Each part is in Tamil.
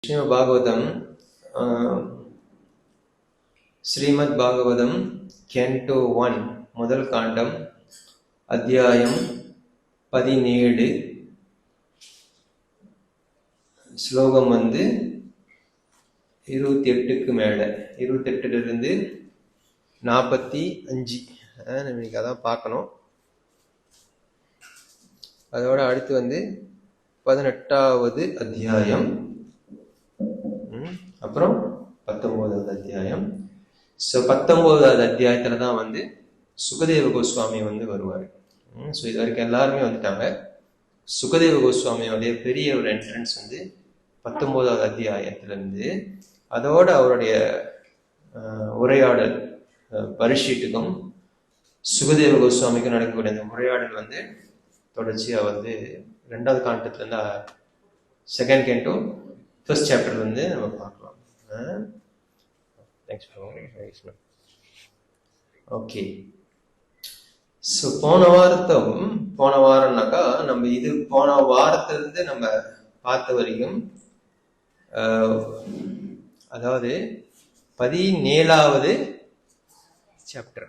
श्रीमद् भागवतम श्रीमद् भागवतम कैंटो 1 முதல் காண்டம் அத்தியாயம் 17 ஸ்லோகம் 28க்கு மேல 28ல இருந்து 45 இன்னைக்கு அதான் பார்க்கணும். அதோட அடுத்து 18வது அத்தியாயம், அப்புறம் 19வது அத்தியாயம். ஸோ 19வது அத்தியாயத்துல தான் சுகதேவ கோஸ்வாமி வருவார். ஸோ இது வரைக்கும் எல்லாருமே வந்துட்டாங்க. சுகதேவ கோஸ்வாமியோடைய பெரிய ஒரு என்ட்ரன்ஸ் 19வது அத்தியாயத்துல இருந்து அதோட அவருடைய உரையாடல் பரீட்சித்துக்கும் சுகதேவ கோஸ்வாமிக்கும் நடக்கக்கூடிய அந்த உரையாடல் தொடர்ச்சியா 2வது காண்டத்துல இருந்து செகண்ட் கேண்டோ ஃபர்ஸ்ட் சாப்டர்ல நம்ம பார்க்கலாம். ஓகே. ஸோ போன வாரம்னாக்கா நம்ம போன வாரத்திலிருந்து நம்ம பார்த்த வரைக்கும், அதாவது 17வது சாப்டர்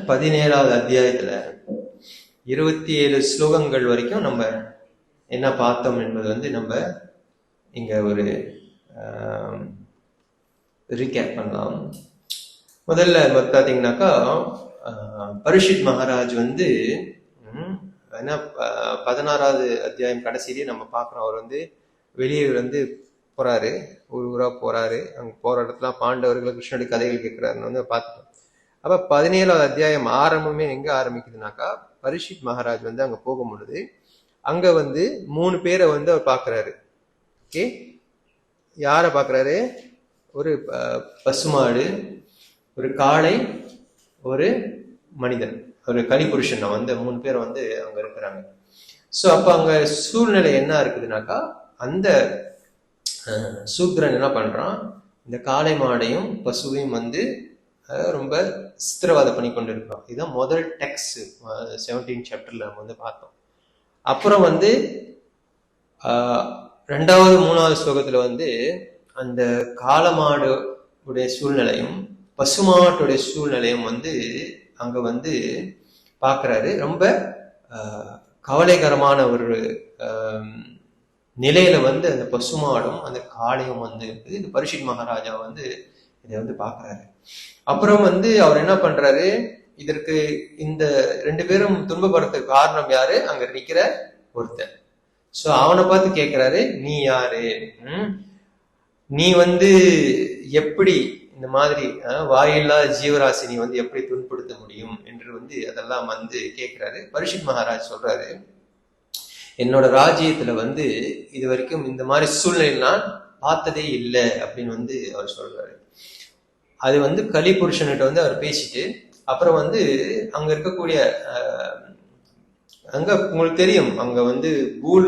17வது அத்தியாயத்துல 27 ஸ்லோகங்கள் வரைக்கும் நம்ம என்ன பார்த்தோம் என்பது நம்ம இங்க ஒரு ரீகேப் பண்ணலாம். முதல்ல பார்த்தீங்கன்னாக்கா பரீட்சித் மகாராஜ் என்ன 16வது அத்தியாயம் கடைசியிலேயே நம்ம பார்க்குறோம். அவர் வெளியே போறாரு, ஊரா போறாரு. அங்க போற இடத்துல பாண்டவர்கள் கிருஷ்ணனுடைய கதைகள் கேட்கிறாருன்னு பார்த்துட்டோம். அப்ப 17வது அத்தியாயம் ஆரம்பமே எங்க ஆரம்பிக்குதுனாக்கா, பரீட்சித் மகாராஜ் அங்க போகும் பொழுது அங்க 3 பேரை அவர் பார்க்கிறாரு. ஓகே, யார பாக்குறாரு? ஒரு பசுமாடு, ஒரு காளை, ஒரு மனிதன், ஒரு கலிபுருஷன் 3 பேர் அங்க இருக்கிறாங்க. சோ அப்ப அங்க சூழ்நிலை என்ன இருக்குதுனாக்கா, அந்த சூத்ரன் என்ன பண்றான், இந்த காளை மாடையும் பசுவையும் ரொம்ப சித்திரவாதம் பண்ணி கொண்டு இருக்கிறோம். இதுதான் முதல் டெக்ஸ்ட் 17 சாப்டர்ல நம்ம பார்த்தோம். அப்புறம் 2வது 3வது ஸ்லோகத்துல அந்த காளமாடு உடைய சூழ்நிலையும் பசுமாட்டுடைய சூழ்நிலையும் அங்க பாக்குறாரு. ரொம்ப கவலைகரமான ஒரு நிலையில அந்த பசுமாடும் அந்த காளையும் இருக்குது. இந்த பரீட்சித் மகாராஜா இதை பாக்குறாரு. அப்புறம் அவர் என்ன பண்றாரு, இதற்கு இந்த 2 பேரும் துன்பப்படுறதுக்கு காரணம் யாரு? அங்க நிக்கிற ஒருத்தன். சோ அவனை பார்த்து கேட்கிறாரு, நீ யாரு? நீ எப்படி இந்த மாதிரி வாயில்லாத ஜீவராசி நீ எப்படி துன்படுத்த முடியும் என்று அதெல்லாம் கேட்கிறாரு. பரீட்சித் மகாராஜ் சொல்றாரு, என்னோட ராஜ்யத்துல இது வரைக்கும் இந்த மாதிரி சூழ்நிலை நான் பார்த்ததே இல்லை அப்படின்னு அவர் சொல்றாரு. அது கலிபுருஷன்கிட்ட அவர் பேசிட்டு அப்புறம் அங்க இருக்கக்கூடிய அங்க உங்களுக்கு தெரியும், அங்க பூல்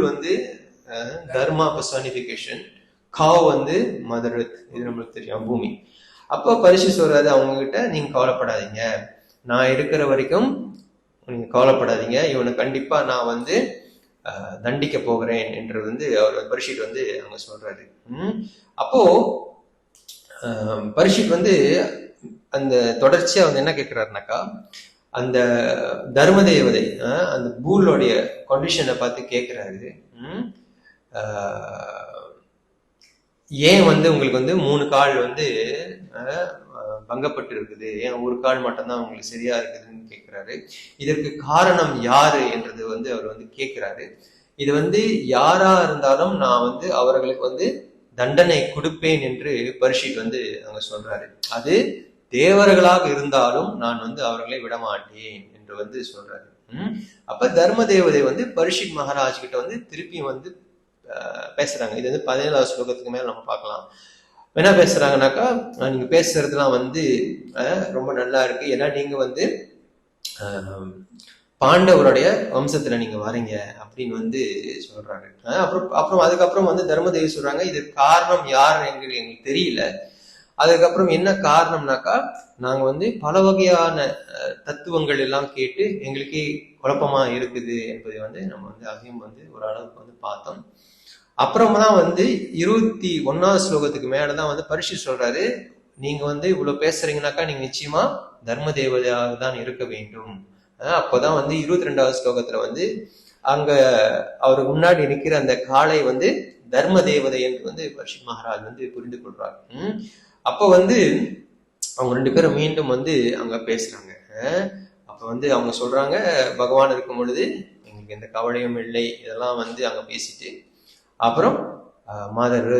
தர்மா பர்சானிபிகேஷன், காவ் மதர் எர்த், இது நம்மளுக்கு தெரியும், பூமி. அப்ப பரீட்சித் சொல்றாரு அவங்க கிட்ட, நீங்க கவலைப்படாதீங்க, நான் இருக்கிற வரைக்கும் நீங்க கவலைப்படாதீங்க, இவனை கண்டிப்பா நான் தண்டிக்க போகிறேன் என்று அவர் பரீட்சித் அவங்க சொல்றாரு. அப்போ பரீட்சித் அந்த தொடர்ச்சியா என்ன கேட்கிறாருனாக்கா, அந்த தர்ம தேவதை அந்த பூலோடைய கண்டிஷனை பார்த்து கேட்கிறாரு, ஏன் உங்களுக்கு 3 கால் பங்கப்பட்டு இருக்குது, ஏன் ஒரு கால் மட்டும்தான் உங்களுக்கு சரியா இருக்குதுன்னு கேட்கிறாரு. இதற்கு காரணம் யாரு என்றது அவர் கேட்கிறாரு. இது யாரா இருந்தாலும் நான் அவர்களுக்கு தண்டனை கொடுப்பேன் என்று பரீட்சித் அங்க சொல்றாரு. அது தேவர்களாக இருந்தாலும் நான் அவர்களை விடமாட்டேன் என்று சொல்றாரு. அப்ப தர்ம தேவதை பரீட்சித் மகாராஜ் கிட்ட திருப்பி பேசுறாங்க. இது 17வது ஸ்லோகத்துக்கு மேல நம்ம பார்க்கலாம். என்ன பேசுறாங்கன்னாக்கா, நீங்க பேசுறதுலாம் ரொம்ப நல்லா இருக்கு, ஏன்னா நீங்க பாண்டவருடைய வம்சத்துல நீங்க வரீங்க அப்படின்னு சொல்றாங்க. அப்புறம் அதுக்கப்புறம் தர்மதேவி சொல்றாங்க, இது காரணம் யார் எங்களுக்கு தெரியல. அதுக்கப்புறம் என்ன காரணம்னாக்கா, நாங்க பல வகையான தத்துவங்கள் எல்லாம் கேட்டு எங்களுக்கே குழப்பமா இருக்குது என்பதை நம்ம அதையும் ஒரு அளவுக்கு பார்த்தோம். அப்புறமா தான் வந்து 21வது ஸ்லோகத்துக்கு மேலதான் வந்து பரிஷித் சொல்றாரு, நீங்க வந்து இவ்வளவு பேசுறீங்கன்னாக்கா நீங்க நிச்சயமா தர்ம தேவதையாக தான் இருக்க வேண்டும். அப்பதான் வந்து 22வது ஸ்லோகத்துல வந்து அங்க அவருக்கு முன்னாடி நிற்கிற அந்த காளை வந்து தர்ம தேவதை என்று வந்து பரிஷித் மகாராஜ் வந்து புரிந்து கொள்றார். அப்ப வந்து அவங்க 2 பேரும் மீண்டும் வந்து அங்க பேசுறாங்க. அப்ப வந்து அவங்க சொல்றாங்க, பகவான் இருக்கும் பொழுது எங்களுக்கு எந்த கவலையும் இல்லை, இதெல்லாம் வந்து அங்க பேசிட்டு அப்புறம் மாதர்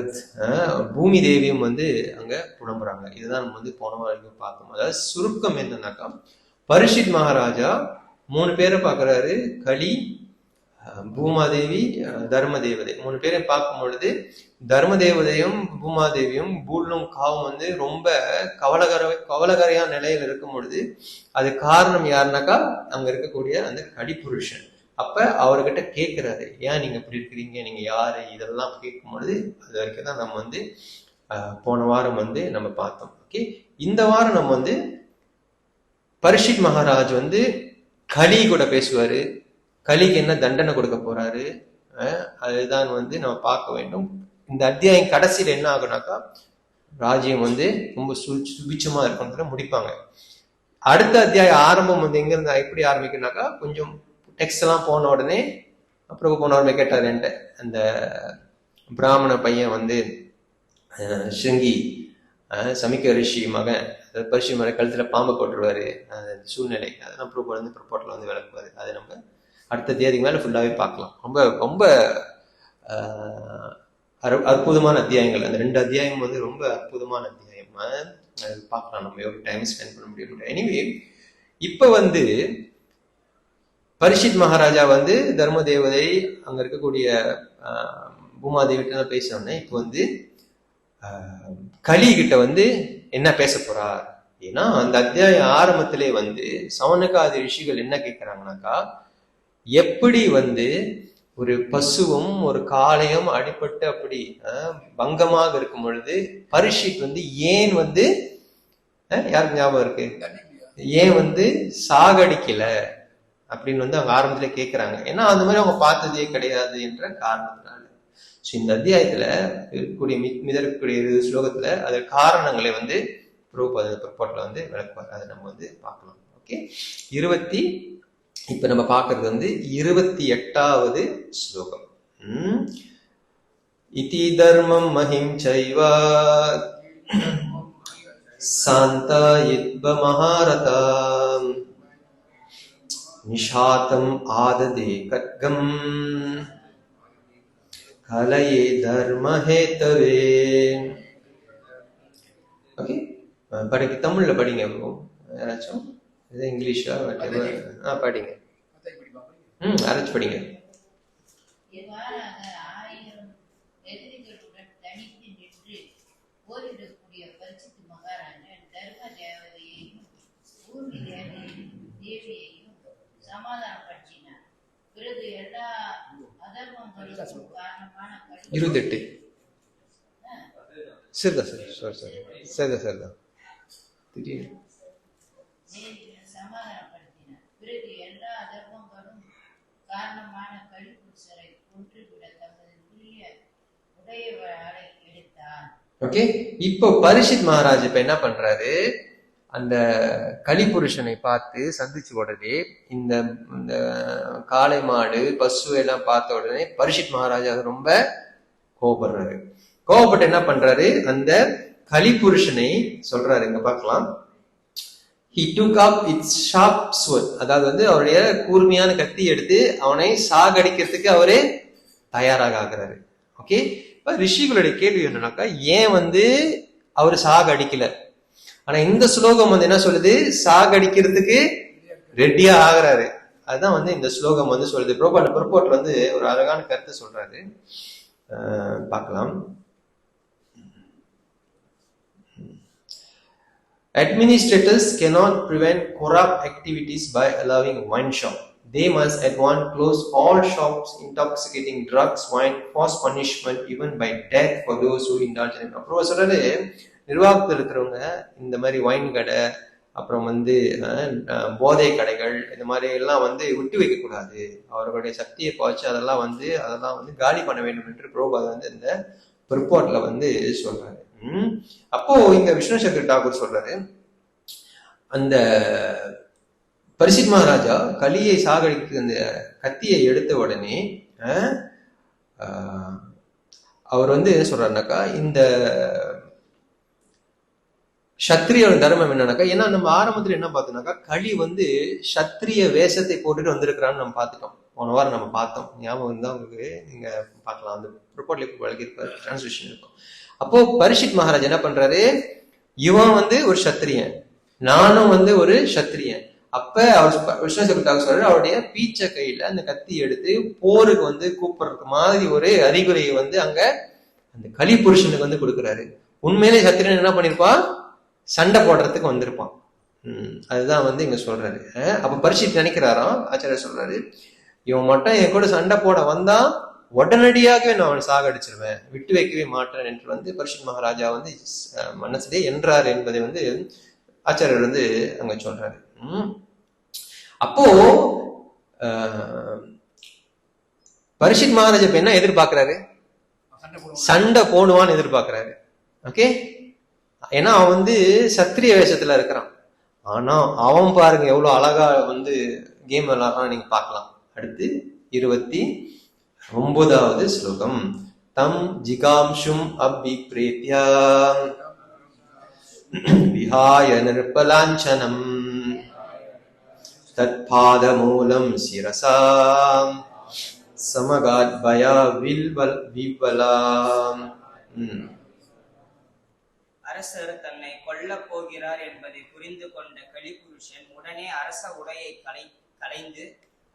பூமி தேவியும் வந்து அங்க புலம்புறாங்க. இதுதான் நம்ம வந்து போன வரைக்கும் பார்த்தோம். அதாவது சுருக்கம் என்னன்னாக்கா, பரிஷித் மகாராஜா 3 பேரை பாக்குறாரு, கலி, பூமாதேவி, தர்ம தேவதை. 3 பேரையும் பார்க்கும் பொழுது தர்ம தேவதையும் பூமாதேவியும் பூலும் காவும் வந்து ரொம்ப கவலகரையான நிலையில இருக்கும் பொழுது அது காரணம் யாருனாக்கா அங்க இருக்கக்கூடிய அந்த கலிபுருஷன். அப்ப அவர்கிட்ட கேட்கிறாரு, ஏன் நீங்க இப்படி இருக்கிறீங்க, நீங்க யாரு, இதெல்லாம் கேட்கும் பொழுது அது வரைக்கும் தான் நம்ம வந்து போன வாரம் வந்து நம்ம பார்த்தோம். ஓகே, இந்த வாரம் நம்ம வந்து பரிஷித் மகாராஜ் வந்து கலி கூட பேசுவாரு, கலிக்கு என்ன தண்டனை கொடுக்க போறாரு, அதுதான் வந்து நம்ம பார்க்க வேண்டும். இந்த அத்தியாயம் கடைசியில என்ன ஆகுனாக்கா, ராஜ்யம் வந்து ரொம்ப சுபிச்சமா இருக்கும்னு முடிப்பாங்க. அடுத்த அத்தியாயம் ஆரம்பம் வந்து எங்க இருந்து எப்படி ஆரம்பிக்குனாக்கா, கொஞ்சம் டெக்ஸ்ட் எல்லாம் போன உடனே அப்புறம் போன உடனே கேட்டார் என்கிட்ட, அந்த பிராமண பையன் வந்து ஸ்ருங்கி சமிக்க ரிஷி மகன் பரிஷி மகன் கழுத்துல பாம்பு போட்டுருவாரு, சூழ்நிலை அதெல்லாம் ப்ரொப்போர்ட்ல வந்து விளக்குவாரு. அது நம்ம அடுத்த தேதிக்கு மேல ஃபுல்லாவே பார்க்கலாம். ரொம்ப ரொம்ப அற்புதமான அத்தியாயங்கள். அந்த 2 அத்தியாயம் வந்து ரொம்ப அற்புதமான அத்தியாயம். பார்க்கலாம், நம்ம எவ்வளவு டைம் ஸ்பெண்ட் பண்ண முடியும். எனிவே, இப்ப வந்து பரிஷித் மகாராஜா வந்து தர்ம தேவதை அங்க இருக்கக்கூடிய பூமாதேவிட்ட பேசினோடனே இப்ப வந்து கலி கிட்ட வந்து என்ன பேச போறார். ஏன்னா அந்த அத்தியாய ஆரம்பத்திலே வந்து சவனகாதி ரிஷிகள் என்ன கேட்கிறாங்கனாக்கா, எப்படி வந்து ஒரு பசுவும் ஒரு காளையும் அடிபட்டு அப்படி பங்கமாக இருக்கும் பொழுது பரிஷித் வந்து ஏன் வந்து யாருக்கு ஞாபகம் இருக்கு, ஏன் வந்து சாகடிக்கல அப்படின்னு வந்து அவங்க ஆரம்பத்துல கேட்கிறாங்க. ஏன்னா அந்த மாதிரி அவங்க பார்த்ததே கிடையாது என்ற காரணத்தினால. இந்த அத்தியாயத்துல இருக்கக்கூடிய மிதற்கக்கூடிய ஸ்லோகத்துல அது காரணங்களை வந்து ப்ரோப்போர்ட்ல வந்து விளக்குவார். அதை நம்ம வந்து பார்க்கலாம். ஓகே, இப்ப நம்ம பார்க்கறது வந்து 28வது ஸ்லோகம். இதி தர்மம் மஹிம் சைவா சாந்தா யித்ப மகாரதா நிஷாதம் ஆததே கட்கம் கலயே தர்மஹேதவே. ஓகே, படிக்க தமிழ்ல படிங்க ப்ரோ, யாராச்சும் இங்கிலீஷா படிங்க. அரைச்சு படிங்க. சமாதானப்படுத்தினார். பிறகு எல்லா அதர்மங்களுக்கும் காரணமான 28 சரிதான் சரிதான் திடீர்னு சமாதானப்படுத்தினார். பிறகு எல்லா அதர்மங்களும் காரணமான கலிபுருஷரை கொன்றுவிட தமது உடையவரை எடுத்தார். ஓகே, இப்போ பரிஷித் மகாராஜ் இப்ப என்ன பண்றாரு, அந்த கலிபுருஷனை பார்த்து சந்திச்சு உடனே இந்த காளை மாடு பசு எல்லாம் பார்த்த உடனே பரிஷித் மகாராஜா ரொம்ப கோபப்படுறாரு. கோபப்பட்டு என்ன பண்றாரு, அந்த கலிபுருஷனை சொல்றாரு, இங்க பார்க்கலாம். He took up its sharp sword, அதாவது வந்து அவருடைய கூர்மையான கத்தி எடுத்து அவனை சாகடிக்கிறதுக்கு அவரு தயாராக ஆகிறாரு. ஓகே, இப்ப ரிஷிகளுடைய கேள்வி என்னன்னாக்கா, ஏன் வந்து அவரு சாகடிக்கல? ஆனா இந்த ஸ்லோகம் வந்து என்ன சொல்லுது, சாகடிக்கிறதுக்கு ரெடியா ஆகிறாரு. அதுதான் வந்து இந்த ஸ்லோகம் வந்து சொல்லுது. ப்ரோப்போர்ட்ல வந்து ஒரு அழகான கருத்தை சொல்றாரு, பார்க்கலாம். Administrators cannot prevent corrupt activities by allowing wine shop. They must at once close all shops intoxicating drugs, wine, force punishment, even by death for those who indulge in it. அப்புறம் சொல்றாரு, நிர்வாகத்தில் இருக்கிறவங்க இந்த மாதிரி வைன் கடை அப்புறம் வந்து போதை கடைகள் இந்த மாதிரி எல்லாம் வந்து விட்டு வைக்க கூடாது, அவர்களுடைய சக்தியை பாய்ச்சி அதெல்லாம் வந்து காலி பண்ண வேண்டும் என்று பிரபுபாத் வந்து இந்த ரிப்போர்ட்ல வந்து சொல்றாரு. அப்போ இங்க விஷ்ணு சங்கர் டாகூர் சொல்றாரு, அந்த பரிஷித் மகாராஜா கலியை சாகடிக்க அந்த கத்தியை எடுத்த உடனே அவர் வந்து என்ன சொல்றாருனாக்கா, இந்த சத்திரியோட தர்மம் என்னன்னாக்கா, ஏன்னா நம்ம ஆரம்பத்துல என்ன பார்த்தோம்னாக்கா, களி வந்து சத்திரிய வேஷத்தை போட்டுட்டு வந்திருக்கிறான்னு நம்ம பார்த்துட்டோம். போன வாரம் நம்ம பார்த்தோம், ஞாபகம் இருந்தா உங்களுக்கு நீங்க பார்க்கலாம், அந்த ரிப்போர்ட்ல வழங்கியிருப்பாரு, டிரான்ஸ்லேஷன் இருக்கும். அப்போ பரிஷித் மகாராஜ் என்ன பண்றாரு, இவன் வந்து ஒரு சத்திரியன், நானும் வந்து ஒரு சத்திரியன். அப்ப அவர் விஸ்வசக்தாக சொல்றாரு, அவருடைய பீச்ச கையில அந்த கத்தி எடுத்து போருக்கு வந்து கூப்பிடுறதுக்கு மாதிரி ஒரு அறிகுறியை வந்து அங்க அந்த கலி புருஷனுக்கு வந்து கொடுக்குறாரு. உண்மையிலே சத்திரியன் என்ன பண்ணிருப்பான், சண்டை போடுறதுக்கு வந்திருப்பான். அதுதான் வந்து இங்க சொல்றாரு. அப்ப பரிஷித் நினைக்கிறாராம், ஆச்சாரியர் சொல்றாரு, இவன் மட்டும் என் கூட சண்டை போட வந்தா உடனடியாகவே நான் அவனை சாகடிச்சிருவேன், விட்டு வைக்கவே மாட்டேன் என்று வந்து பரிஷித் மகாராஜா வந்து மனசிலே என்றார் என்பதை வந்து ஆச்சாரியர் வந்து அங்க சொல்றாரு. அப்போ பரிஷித் மகாராஜா இப்ப என்ன எதிர்பார்க்கிறாரு, சண்டை போடுவான்னு எதிர்பார்க்கிறாரு. ஓகே, ஏன்னா அவன் வந்து சத்திரிய வேஷத்துல இருக்கிறான். ஆனா அவன் பாருங்க எவ்வளவு அழகா வந்து கேம் விளையாடுறான், நீங்க பார்க்கலாம். அடுத்து 29வது ஸ்லோகம். தம் ஜிகாம்சும் அபிப்ரேத்யா விஹாய நிர்பலாஞ்சனம் தத்பாத மூலம் சிரசாம் சமகாத் பயா வில்வலாம். அரசர் தன்னை கொல்லப் போகிறார் என்பதை புரிந்து கொண்ட கலிபுருஷன் உடனே அரச உடையை களைந்து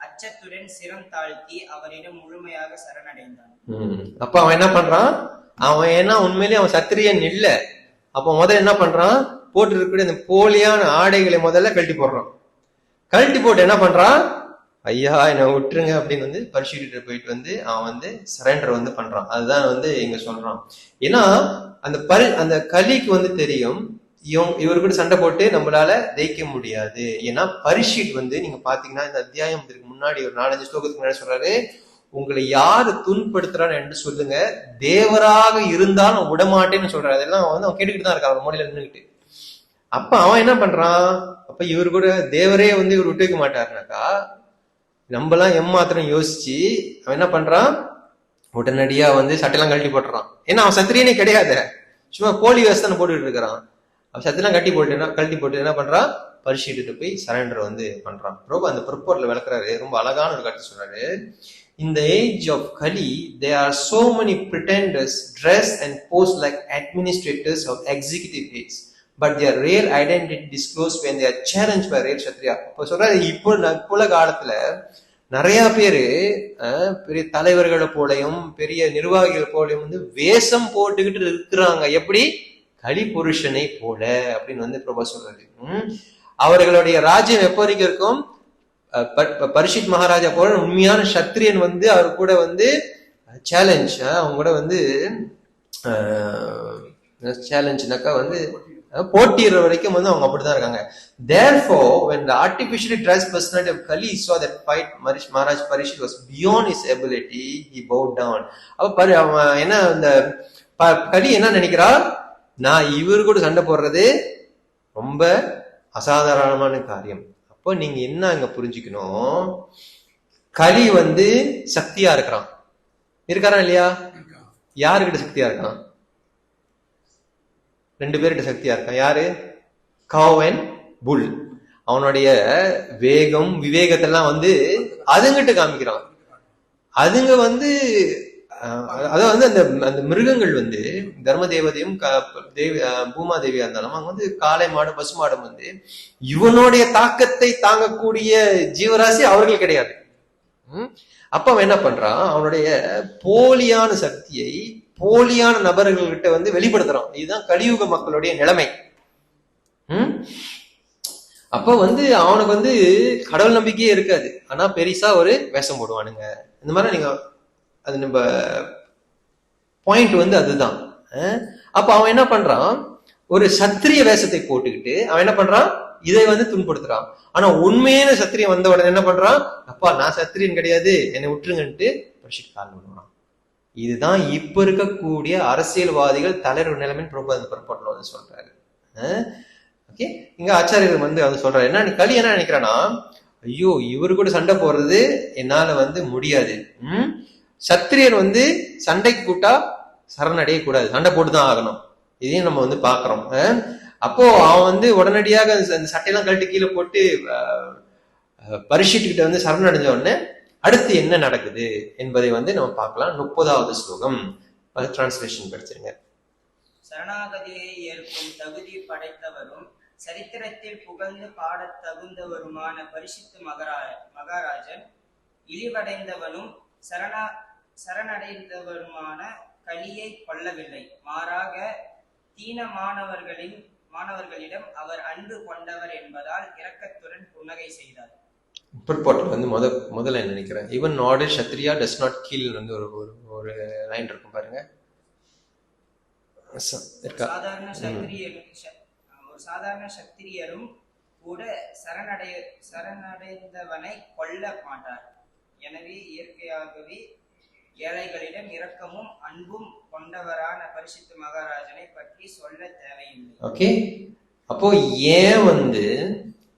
அச்சத்துடன் சிரம் தாழ்த்தி அவரிடம் முழுமையாக சரணடைந்தான். அப்ப அவன் என்ன பண்றான், அவன் ஏன்னா உண்மையிலேயே அவன் சத்திரியன் இல்ல. அப்ப முதல்ல என்ன பண்றான், போட்டு இருக்கக்கூடிய அந்த போலியான ஆடைகளை முதல்ல கழட்டி போடுறான். கழட்டி போட்டு என்ன பண்றான், ஐயா என்னை விட்டுருங்க அப்படின்னு வந்து பரிசுகிட்ட போயிட்டு வந்து அவன் வந்து சரண்டர் வந்து பண்றான். அதுதான் வந்து இங்க சொல்றான். ஏன்னா அந்த கலிக்கு வந்து தெரியும், இவரு கூட சண்டை போட்டு நம்மளால ஜெயிக்க முடியாது. ஏன்னா பரிஷித் வந்து நீங்க பாத்தீங்கன்னா இந்த அத்தியாயம் முன்னாடி ஒரு 4-5 ஸ்லோகத்துக்கு முன்னாடி சொல்றாரு, உங்களை யாரு துன்படுத்துறான்னு என்று சொல்லுங்க, தேவராக இருந்தாலும் விடமாட்டேன்னு சொல்றாரு. அதெல்லாம் வந்து அவன் கேட்டுக்கிட்டு தான் இருக்கான் அவன் மொழியில நின்றுகிட்டு. அப்ப அவன் என்ன பண்றான், அப்ப இவரு கூட தேவரே வந்து இவர் விட்டு வைக்க மாட்டாருனாக்கா நம்மலாம் எம்மாத்திரம் யோசிச்சு அவன் என்ன பண்றான், உடனடியா வந்து சட்டையெல்லாம் கழட்டி போட்டுறான். ஏன்னா அவன் சத்திரியனே கிடையாது, சும்மா போலி வேஸ்தான போட்டுட்டு இருக்கிறான். அவன் சத்தியெல்லாம் கழட்டி போட்டு என்ன பண்றான், பரிசுகிட்டு போய் சரண்டர் வந்து பண்றான். ரொம்ப அந்த ப்ரிப்போர்ட்ல விளக்குறாரு, ரொம்ப அழகான ஒரு கருத்து சொல்றாரு. In the age of Kali, there are so many pretenders dressed and pose like administrators of executive heads, but their real identity disclosed when they are challenged by real Kshatriya. இப்போ சொல்றாரு, இப்போ காலத்துல நிறைய பேரு பெரிய தலைவர்களை போலையும் பெரிய நிர்வாகிகள் போலையும் வந்து வேஷம் போட்டுக்கிட்டு இருக்கிறாங்க, எப்படி கலி புருஷனை போல அப்படின்னு வந்து பிரபா சொல்றாரு. அவர்களுடைய ராஜ்யம் எப்போ வரைக்கும் இருக்கும், பரிஷித் மகாராஜா போல உண்மையான சத்திரியன் வந்து அவர் கூட வந்து சேலஞ்ச், அவங்க கூட வந்து சேலஞ்ச்னாக்கா வந்து போட்டிடுற வரைக்கும் வந்து அவங்க அப்படிதான் இருக்காங்க. Therefore, when the artificially dressed personality of Kali saw that fight, Maharaj Parishit was beyond his ability, he bowed down. அப்ப என்ன இந்த கலி என்ன நினைக்கிறா, நான் இவரு கூட சண்டை போடுறது ரொம்ப அசாதாரணமான காரியம். அப்போ நீங்க என்ன அங்க புரிஞ்சுக்கணும், கலி வந்து சக்தியா இருக்கிறான், இருக்காரா இல்லையா? யாருக்கிட்ட சக்தியா இருக்கான், 2 பேர்கிட்ட சக்தியா இருக்கான். யாரு, கவ் அண்ட் புல். அவனுடைய வேகம் விவேகத்தெல்லாம் வந்து அதுங்கிட்ட காமிக்கிறான். அதுங்க வந்து அதாவது அந்த மிருகங்கள் வந்து தர்ம தேவதையும் பூமா தேவியா இருந்தாலும் அங்க வந்து காளை மாடு பசு மாடும் வந்து இவனுடைய தாக்கத்தை தாங்கக்கூடிய ஜீவராசி அவர்கள் கிடையாது. அப்ப அவன் என்ன பண்றான், அவனுடைய போலியான சக்தியை போலியான நபர்கள்கிட்ட வந்து வெளிப்படுத்துறான். இதுதான் கலியுக மக்களுடைய நிலைமை. அப்ப வந்து அவனுக்கு வந்து கடவுள் நம்பிக்கையே இருக்காது, ஆனா பெரிசா ஒரு வேஷம் போடுவானுங்க. இந்த மாதிரி நீங்க அது நம்ம பாயிண்ட் வந்து அதுதான். அப்ப அவன் என்ன பண்றான், ஒரு சத்திரிய வேஷத்தை போட்டுக்கிட்டு அவன் என்ன பண்றான், இதை வந்து துன்புறுத்துறான். ஆனா உண்மையான சத்திரியன் வந்த உடனே என்ன பண்றான்? அப்பா நான் சத்திரியன் கிடையாது, என்னை விட்டுருங்கன்ட்டு பரீட்சித் கால் விடுறான். இதுதான் இப்ப இருக்கக்கூடிய அரசியல்வாதிகள் தலைவர் நிலைமைன்னு புறப்படல வந்து சொல்றாரு. ஓகே, இங்க ஆச்சாரியர் வந்து அது சொல்றாரு. என்ன களி என்ன நினைக்கிறான்னா, ஐயோ இவரு கூட சண்டை போடுறது என்னால வந்து முடியாது. சத்திரியர் வந்து சண்டைக்கு கூட்டா சரணடைய கூடாது, சண்டை போட்டுதான் ஆகணும். இதையும் நம்ம வந்து பாக்குறோம். அப்போ அவன் வந்து உடனடியாக அந்த சட்டையெல்லாம் கழட்டி கீழே போட்டு பரீட்சித் கிட்ட வந்து சரணடைஞ்ச உடனே அடுத்து என்ன நடக்குது என்பதை வந்து நம்ம பார்க்கலாம். 30வது ஸ்லோகம் டிரான்ஸ்லேஷன் படிச்சிருங்க. சரணாகதியை ஏற்கும் தகுதி படைத்தவரும் சரித்திரத்தில் புகழ்ந்து பாடத் தகுந்தவருமான பரிசுத்த மகாராஜன் இழிவடைந்தவனும் சரணடைந்தவருமான கலியை கொல்லவில்லை. மாறாக மாணவர்களிடம் அவர் அன்பு கொண்டவர் என்பதால் இரக்கத்துடன் புன்னகை செய்தார். பிற்பாட்டில் வந்து முதல்ல என்ன நினைக்கிறேன், even not Sathriya does not kill வந்து ஒரு லைன் இருக்கும் பாருங்க. சாதாரண சத்திரியரும் கூட சரணடைந்தவனை கொல்ல மாட்டார். எனவே இயற்கையாகவே ஏழைகளிடம் இரக்கமும் அன்பும் கொண்டவரான பரிசுத்த மகாராஜனை பற்றி சொல்ல தேவையில்லை. ஓகே, அப்போ ஏன் வந்து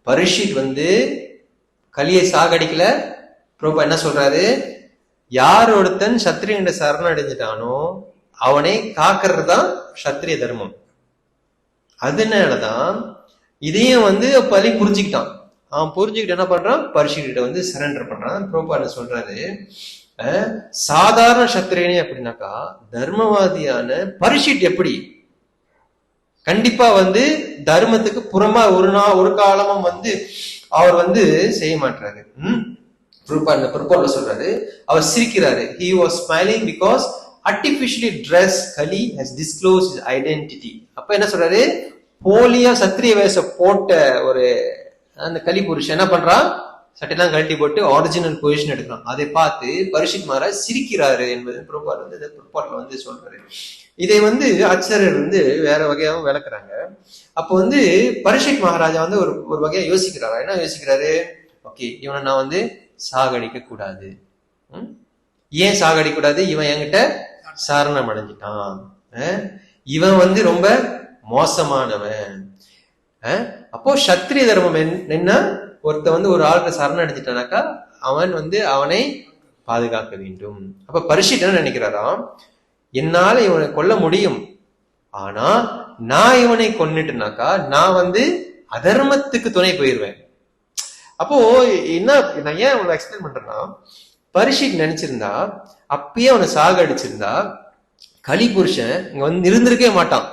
பரீட்சித் வந்து கலியை சாகடிக்கல? பிரபு என்ன சொல்றாரு, யார் ஒருத்தன் சத்திரியன் சரணடைஞ்சிட்டானோ அவனை காக்கிறது தான் சத்திரிய தர்மம். அதனாலதான் இதையும் வந்து பலி புரிஞ்சுக்கிட்டான். அவன் புரிஞ்சுக்கிட்டு என்ன பண்றான், பரீட்சித் கிட்ட வந்து சரண்டர் பண்றான். பிரபு என்ன சொல்றாரு, சாதாரண சத்திரியனே அப்படின்னாக்கா தர்மவாதியான பரீட்சித் எப்படி கண்டிப்பா வந்து தர்மத்துக்கு புறமா ஒரு காலமும் வந்து அவர் வந்து செய்ய மாட்டாரு. சொல்றாரு, அவர் சிரிக்கிறாரு. He was smiling because artificially dressed Kali has disclosed his identity. அப்ப என்ன சொல்றாரு, போலியா சத்திரிய வேஷ போட்ட ஒரு அந்த கலி புருஷன் என்ன பண்றான், சட்டையெல்லாம் கழட்டி போட்டு ஒரிஜினல் பொசிஷன் எடுக்கிறான். அதை பார்த்து பரீட்சித் மகாராஜ் சிரிக்கிறாரு என்பது புறப்பாடு வந்து புறப்பாட்டுல வந்து சொல்றாரு. இதை வந்து ஆச்சாரியர் வந்து வேற வகையாகவும் விளக்குறாங்க. அப்போ வந்து பரீட்சித் மகாராஜா வந்து ஒரு வகையா யோசிக்கிறாரா. என்ன யோசிக்கிறாரு, ஓகே இவனை நான் வந்து சாகடிக்க கூடாது. ஏன் சாகடிக்க கூடாது, இவன் என்கிட்ட சரணம் அடைஞ்சிட்டான், இவன் வந்து ரொம்ப மோசமானவன். அப்போ சத்திரிய தர்மம் என்ன, ஒருத்த வந்து ஒரு ஆளுக்கு சரணம் அடைஞ்சிட்டானாக்கா அவன் வந்து அவனை பாதுகாக்க வேண்டும். அப்ப பரீட்சித் என்ன நினைக்கிறாராம், என்னால இவனை கொல்ல முடியும், ஆனா நான் இவனை கொன்னுட்டுனாக்கா நான் வந்து அதர்மத்துக்கு துணை போயிருவேன். அப்போ என்ன, நான் ஏன் அவனை எக்ஸ்பிளைன் பண்றேன்னா, பரீட்சித் நினைச்சிருந்தா அப்பயே அவனை சாகடிச்சிருந்தா கலி புருஷன் இங்க வந்து இருந்திருக்கவே மாட்டான்.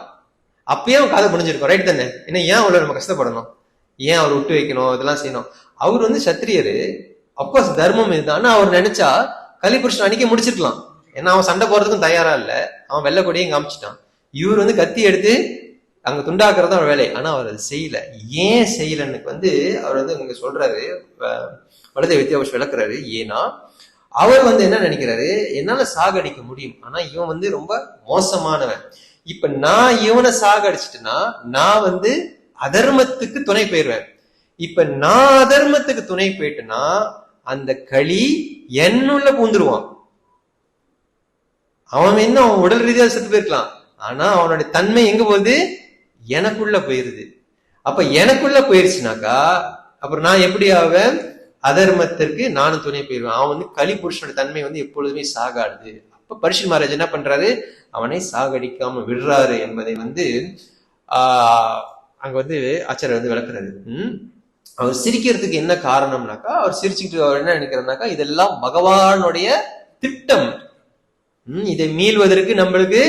அப்பயே அவன் கதை முடிஞ்சிருக்கும். ரைட் தானே? ஏன்னா ஏன் அவ்வளவு நம்ம கஷ்டப்படணும், ஏன் அவர் விட்டு வைக்கணும், இதெல்லாம் செய்யணும். அவர் வந்து சத்திரியரு, அப்கோர்ஸ் தர்மம் இதுதான். அவர் நினைச்சா கலிபுருஷன் அன்னைக்கே முடிச்சிருக்கலாம். ஏன்னா அவன் சண்டை போறதுக்கும் தயாரா இல்ல, அவன் வெள்ளை கொடியும் காமிச்சிட்டான். இவர் வந்து கத்தி எடுத்து அங்க துண்டாக்குறது அவர் வேலை. ஆனா அவர் அது செய்யல. ஏன் செய்யலன்னு வந்து அவர் வந்து இங்க சொல்றாரு, வலதை வித்தியாசம் விளக்குறாரு. ஏன்னா அவர் வந்து என்ன நினைக்கிறாரு, என்னால சாகடிக்க முடியும், ஆனா இவன் வந்து ரொம்ப மோசமானவன். இப்ப நான் இவனை சாகடிச்சிட்டேன்னா நான் வந்து அதர்மத்துக்கு துணை போயிருவேன். இப்ப நான் அதர்மத்துக்கு துணை போயிட்டேன்னா அந்த களி என்னுள்ள பூந்துருவான். அவன் என்ன, அவன் உடல் ரீதியாக செத்து போயிருக்கலாம், ஆனா அவனுடைய தன்மை எங்க போகுது, எனக்குள்ள போயிருது. அப்ப எனக்குள்ள போயிருச்சுனாக்கா அப்புறம் நான் எப்படி ஆவேன், அதர்மத்திற்கு நானும் துணை போயிருவேன். அவன் வந்து கலி புருஷனோட தன்மை வந்து எப்பொழுதுமே சாகாடுது. அப்ப பரீட்சித் மகாராஜ் என்ன பண்றாரு, அவனை சாகடிக்காம விடுறாரு என்பதை வந்து அங்க வந்து ஆச்சாரியர் வந்து விளக்குறாரு. அவர் சிரிக்கிறதுக்கு என்ன காரணம்னாக்கா, அவர் சிரிச்சுக்கிட்டு அவர் என்ன நினைக்கிறாருனாக்கா, இதெல்லாம் பகவானுடைய திட்டம், இதை மீள்வதற்கு நம்மளுக்கு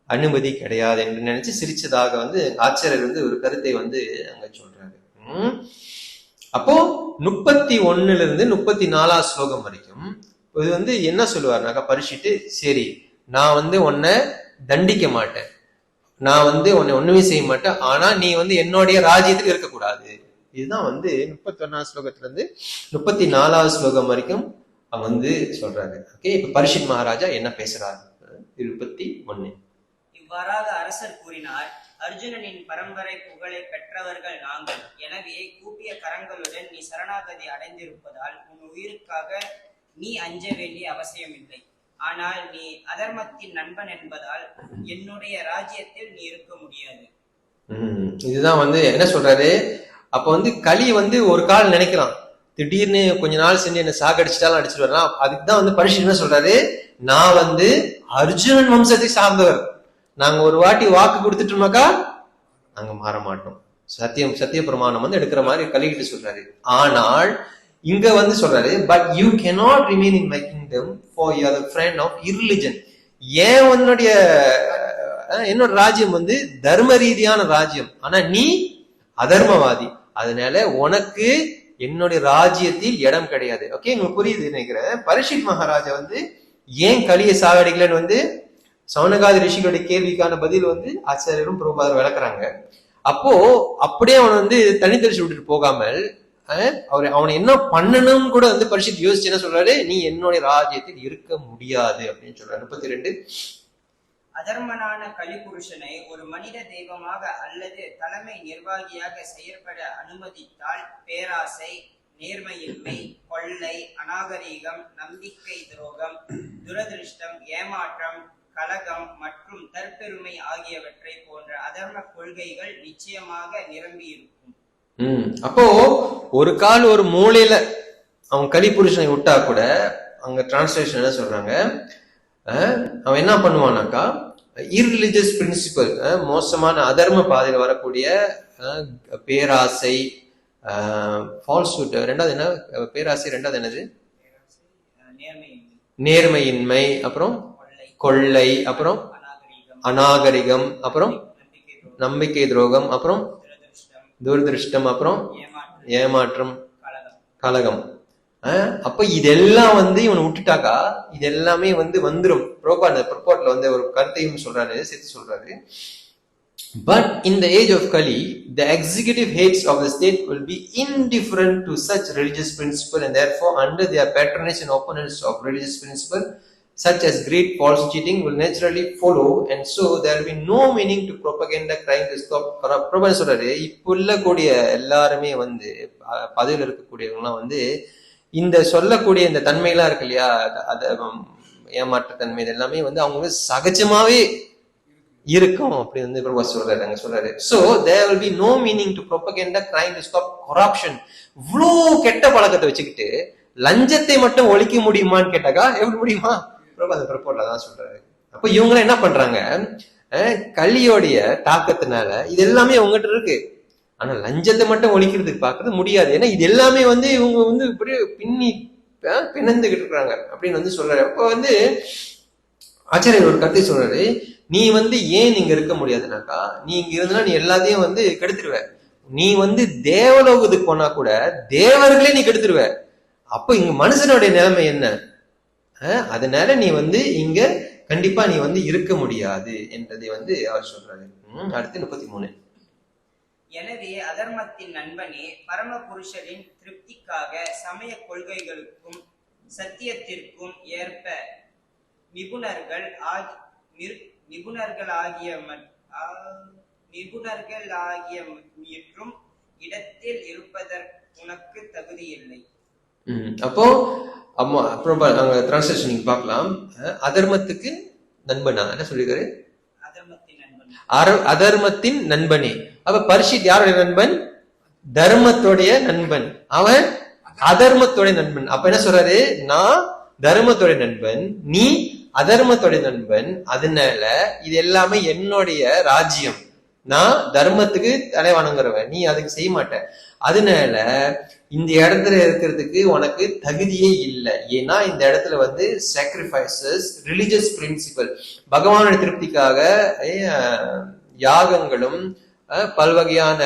அனுமதி கிடையாது என்று நினைச்சு சிரிச்சதாக வந்து ஆச்சாரியர் வந்து ஒரு கருத்தை வந்து அங்க சொல்றாரு. அப்போ 31 34 ஸ்லோகம் வரைக்கும் இது வந்து என்ன சொல்லுவாருனாக்கா, பரீட்சித்து சரி நான் வந்து உன்னை தண்டிக்க மாட்டேன், நான் வந்து உன்னை ஒண்ணுமே செய்ய மாட்டேன், ஆனா நீ வந்து என்னுடைய ராஜ்யத்துக்கு இருக்கக்கூடாது. இதுதான் வந்து 31 ஸ்லோகத்துல இருந்து 34 ஸ்லோகம் வரைக்கும் அவங்க வந்து சொல்றாங்க. ஓகே, இப்ப பரீட்சித் மகாராஜா என்ன பேசுறாரு 21. இவ்வாறாக அரசர் கூறினார், அர்ஜுனனின் பரம்பரை புகழை பெற்றவர்கள் நாங்கள். எனவே கூப்பிய கரங்களுடன் நீ சரணாகதி அடைந்திருப்பதால் உன் உயிருக்காக நீ அஞ்ச வேண்டிய அவசியமில்லை. ஆனால் நீ அதர்மத்தின் நண்பன் என்பதால் என்னுடைய ராஜ்யத்தில் நீ இருக்க முடியாது. இதுதான் என்ன சொல்றாரு. அப்ப களி ஒரு கால் நினைக்கிறான், திடீர்னு கொஞ்ச நாள் செஞ்சு என்ன சாகடிச்சிட்டாலும் அடிச்சுட்டு வரலாம். அதுக்குதான் பரிசு என்ன சொல்றாரு, நான் அர்ஜுனன் வம்சத்தை சார்ந்தவர், நாங்க ஒரு வாட்டி வாக்கு கொடுத்துட்டோமாக்கா நாங்க மாற மாட்டோம், சத்திய பிரமாணம் எடுக்கிற மாதிரி கலிகிட்டு சொல்றாரு. ஆனால் இங்க சொல்றாரு, but you cannot remain in my kingdom for you are the friend of irreligion. ஏன் என்னோட ராஜ்யம் தர்ம ரீதியான ராஜ்யம், ஆனா நீ அதர்மவாதி, அதனால உனக்கு என்னுடைய ராஜ்யத்தில் இடம் கிடையாது. ஓகே, உங்களுக்கு புரியுது நினைக்கிறேன். பரீட்சித் மகாராஜா ஏன் கலியை சாகடிக்கலன்னு சௌனகாதி ரிஷிகளுடைய கேள்விக்கான பதில் ஆச்சாரியரும் பிரபுபாதர் விளக்குறாங்க. அப்போ அப்படியே அவன் தனித்தரிச்சு விட்டுட்டு போகாமல் அவனை என்ன பண்ணணும்னு கூட பரிசுத்த யோசிச்சு என்ன சொல்றாரு, நீ என்னுடைய ராஜ்யத்தில் இருக்க முடியாது அப்படின்னு சொல்றாரு. 32 அதர்மனான கலிபுருஷனை ஒரு மனித தெய்வமாக அல்லது தலைமை நிர்வாகியாக செயற்பட அனுமதித்தால் பேராசை, நேர்மையின்மை, கொள்ளை, அநாகரீகம், நம்பிக்கை துரோகம், துரதிருஷ்டம், ஏமாற்றம், கலகம் மற்றும் தற்பெருமை ஆகியவற்றை போன்ற அதர்ம கொள்கைகள் நிச்சயமாக நிரம்பி இருக்கும். அப்போ ஒரு கால் ஒரு மூலையில அவன் கலிபுருஷனை விட்டா கூட அங்க டிரான்ஸ்லேஷன் என்ன சொல்றாங்க, அவன் என்ன பண்ணுவானாக்கா இர்ரிலிஜியஸ் பிரின்சிபல், மோசமான அதர்ம பாதையில் வரக்கூடிய பேராசை, ஃபால்ஸ்ஹுட், ரெண்டாவது என்ன பேராசை, ரெண்டாவது என்னது நேர்மையின்மை, அப்புறம் கொள்ளை, அப்புறம் அநாகரிகம், அப்புறம் நம்பிக்கை துரோகம், அப்புறம் துரதிருஷ்டம், அப்புறம் ஏமாற்றம், கலகம். அப்ப இதெல்லாம் இவனை விட்டுட்டாக்கா இது எல்லாமே வந்துரும். ப்ரோபாட்ல ஒரு கருத்தையும் சொல்றாரு, சேர்த்து சொல்றாரு. But in the age of Kali, the executive heads of the state will be indifferent to such religious principle, and therefore under their patronage and opponents of religious principle such as greed, false cheating will naturally follow, and so there will be no meaning to propaganda trying to stop corrupt. பிரபு சொல்றாரு, இப்ப கூடிய எல்லாருமே பதவியில் இருக்கக்கூடியவங்கலாம் இந்த சொல்லக்கூடிய இந்த தன்மையெல்லாம் இருக்கு இல்லையா, ஏமாற்ற தன்மை, இது எல்லாமே அவங்க சகஜமாவே இருக்கும் அப்படி பிரபு சொல்றாரு. அங்க சொல்றாரு, so there will be no meaning to propaganda trying to stop corruption. இவ்வளோ கெட்ட பழக்கத்தை வச்சுக்கிட்டு லஞ்சத்தை மட்டும் ஒழிக்க முடியுமான்னு கேட்டாக்கா எப்படி முடியுமா? பிரபு அந்த பிரபோட்ல தான் சொல்றாரு. அப்ப இவங்க என்ன பண்றாங்க, கலியோடைய தாக்கத்தினால இது எல்லாமே அவங்ககிட்ட இருக்கு, ஆனா லஞ்சத்தை மட்டும் ஒழிக்கிறதுக்கு பார்க்கறது முடியாது. ஏன்னா இது எல்லாமே இவங்க இப்படி பிணைந்துகிட்டு இருக்காங்க அப்படின்னு சொல்றாரு. அப்போ ஆச்சாரியர் ஒரு கருத்தை சொல்றாரு, நீ ஏன் இங்க இருக்க முடியாதுனாக்கா, நீ இங்க இருந்தா நீ எல்லாத்தையும் கெடுத்துருவ. நீ தேவலோகத்துக்கு போனா கூட தேவர்களே நீ கெடுத்துருவ. அப்ப இங்க மனுஷனுடைய நிலைமை என்ன? அதனால நீ இங்க கண்டிப்பா நீ இருக்க முடியாது என்றதை அவர் சொல்றாரு. அடுத்து 33. எனவே அதர்மத்தின் நண்பனே, பரம புருஷரின் திருப்திக்காக சமய கொள்கைகளுக்கும் சத்தியத்திற்கும் ஏற்ப நிபுணர்களாகிய மற்றும் இடத்தில் இருப்பதற்கு தகுதி இல்லை. அப்போ அப்புறம் அங்க டிரான்ஸ்லேஷன் நீங்க பார்க்கலாம். அதர்மத்துக்கு நண்பனா என்ன சொல்லிருக்காரு? அதர்மத்தின் நண்பனே. அப்ப பரிஷித் யாருடைய நண்பன்? தர்மத்தோடைய நண்பன். அவன் அதர்மத்தோடைய நண்பன். அப்ப என்ன சொல்றாரு, நான் தர்மத்தோடைய நண்பன், நீ அதர்மத்தோடைய நண்பன், அதனால இது எல்லாமே என்னுடைய ராஜ்யம், நான் தர்மத்துக்கு தலை வணங்குறவன், நீ அதுக்கு செய்ய மாட்ட, அதனால இந்த இடத்துல இருக்கிறதுக்கு உனக்கு தகுதியே இல்லை. ஏன்னா இந்த இடத்துல சாக்ரிஃபைசஸ், ரிலிஜியஸ் பிரின்சிபல், பகவானுடைய திருப்திக்காக யாகங்களும் பல்வகையான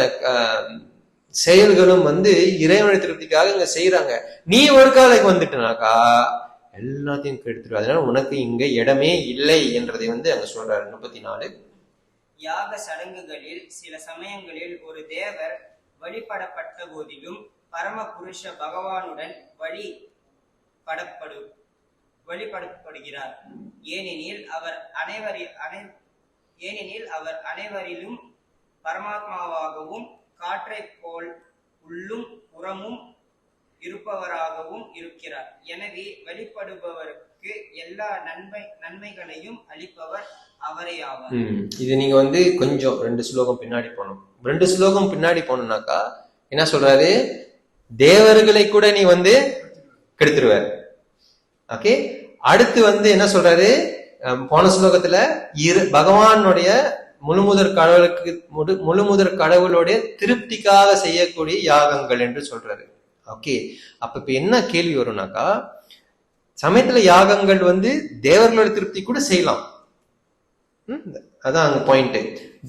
செயல்களும் இறைவனுடைய திருப்திக்காக இங்க செய்யறாங்க. நீ ஒரு காலைக்கு வந்துட்டனாக்கா எல்லாத்தையும் கெடுத்துரு, அதனால உனக்கு இங்க இடமே இல்லை என்றதை அங்க சொல்றாரு. 34. யாக சடங்குகளில் சில சமயங்களில் ஒரு தேவர் வழிபடப்பட்ட போதிலும் பரம புருஷ பகவானுடன் வழிபடப்படுகிறார். ஏனெனில் அவர் ஏனெனில் அவர் அனைவரிலும் பரமாத்மாவாகவும் காற்றைப் போல் உள்ளும் புறமும் இருப்பவராகவும் இருக்கிறார். எனவே வெளிப்படுபவருக்கு எல்லா நன்மைகளையும் அளிப்பவர் அவரே ஆவார். இது நீங்க வந்து கொஞ்சம் 2 ஸ்லோகம் பின்னாடி போகணும். 2 ஸ்லோகம் பின்னாடி போனோம்னாக்கா என்ன சொல்றாரு? தேவர்களை கூட நீ வந்து கெடுத்துருவ. ஓகே, அடுத்து வந்து என்ன சொல்றாரு? போன ஸ்லோகத்துல பகவானுடைய முழுமுதற் கடவுளுடைய திருப்திக்காக செய்யக்கூடிய யாகங்கள் என்று சொல்றாரு. ஓகே, அப்ப இப்ப என்ன கேள்வி வரும்னாக்கா, சமயத்துல யாகங்கள் வந்து தேவர்களோட திருப்தி கூட செய்யலாம். அதான் அங்க பாயிண்ட்.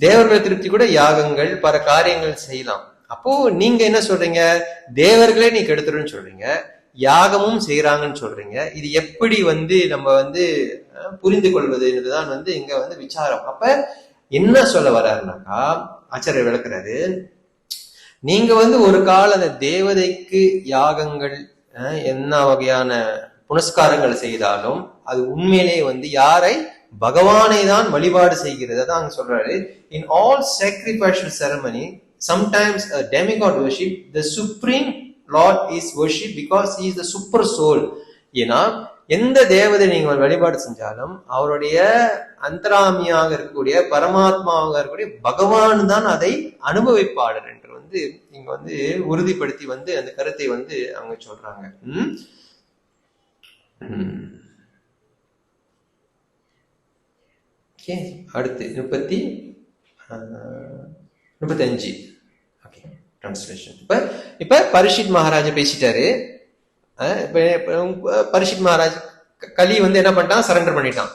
தேவர்களோட திருப்தி கூட யாகங்கள் பல காரியங்கள் செய்யலாம். அப்போ நீங்க என்ன சொல்றீங்க? தேவர்களே நீ கெடுத்துருன்னு சொல்றீங்க, யாகமும் செய்யறாங்கன்னு சொல்றீங்க. இது எப்படி வந்து நம்ம வந்து புரிந்து கொள்வதுதான் வந்து இங்க வந்து விசாரம். அப்ப என்ன சொல்ல வர்றாருனாக்கா, ஆச்சாரியர் விளக்குறாரு, நீங்க வந்து ஒரு கால அந்த தேவதைக்கு யாகங்கள் என்ன வகையான புனஸ்காரங்கள் செய்தாலும் அது உண்மையிலே வந்து யாரை? பகவானை தான் வழிபாடு செய்கிறது. அதான் அங்க சொல்றாரு, in all sacrificial ceremony sometimes a demigod worship, the supreme lord is worship because he is the super soul. ஏன்னா எந்த தேவதை நீங்க வழிபாடு செஞ்சாலும் அவருடைய அந்தராமியாக இருக்கக்கூடிய பரமாத்மாவாக இருக்கக்கூடிய பகவான் தான் அதை அனுபவிப்பாளர் என்று வந்து இங்க வந்து உறுதிப்படுத்தி வந்து அந்த கருத்தை வந்து அவங்க சொல்றாங்க. அடுத்து 35 டிரான்ஸ்லேஷன். இப்ப பரீட்சித் மகாராஜா பேசிட்டாரு. பரீட்சித் மகாராஜ் கலி வந்து என்ன பண்ணிட்டான்? சரண்டர் பண்ணிட்டான்.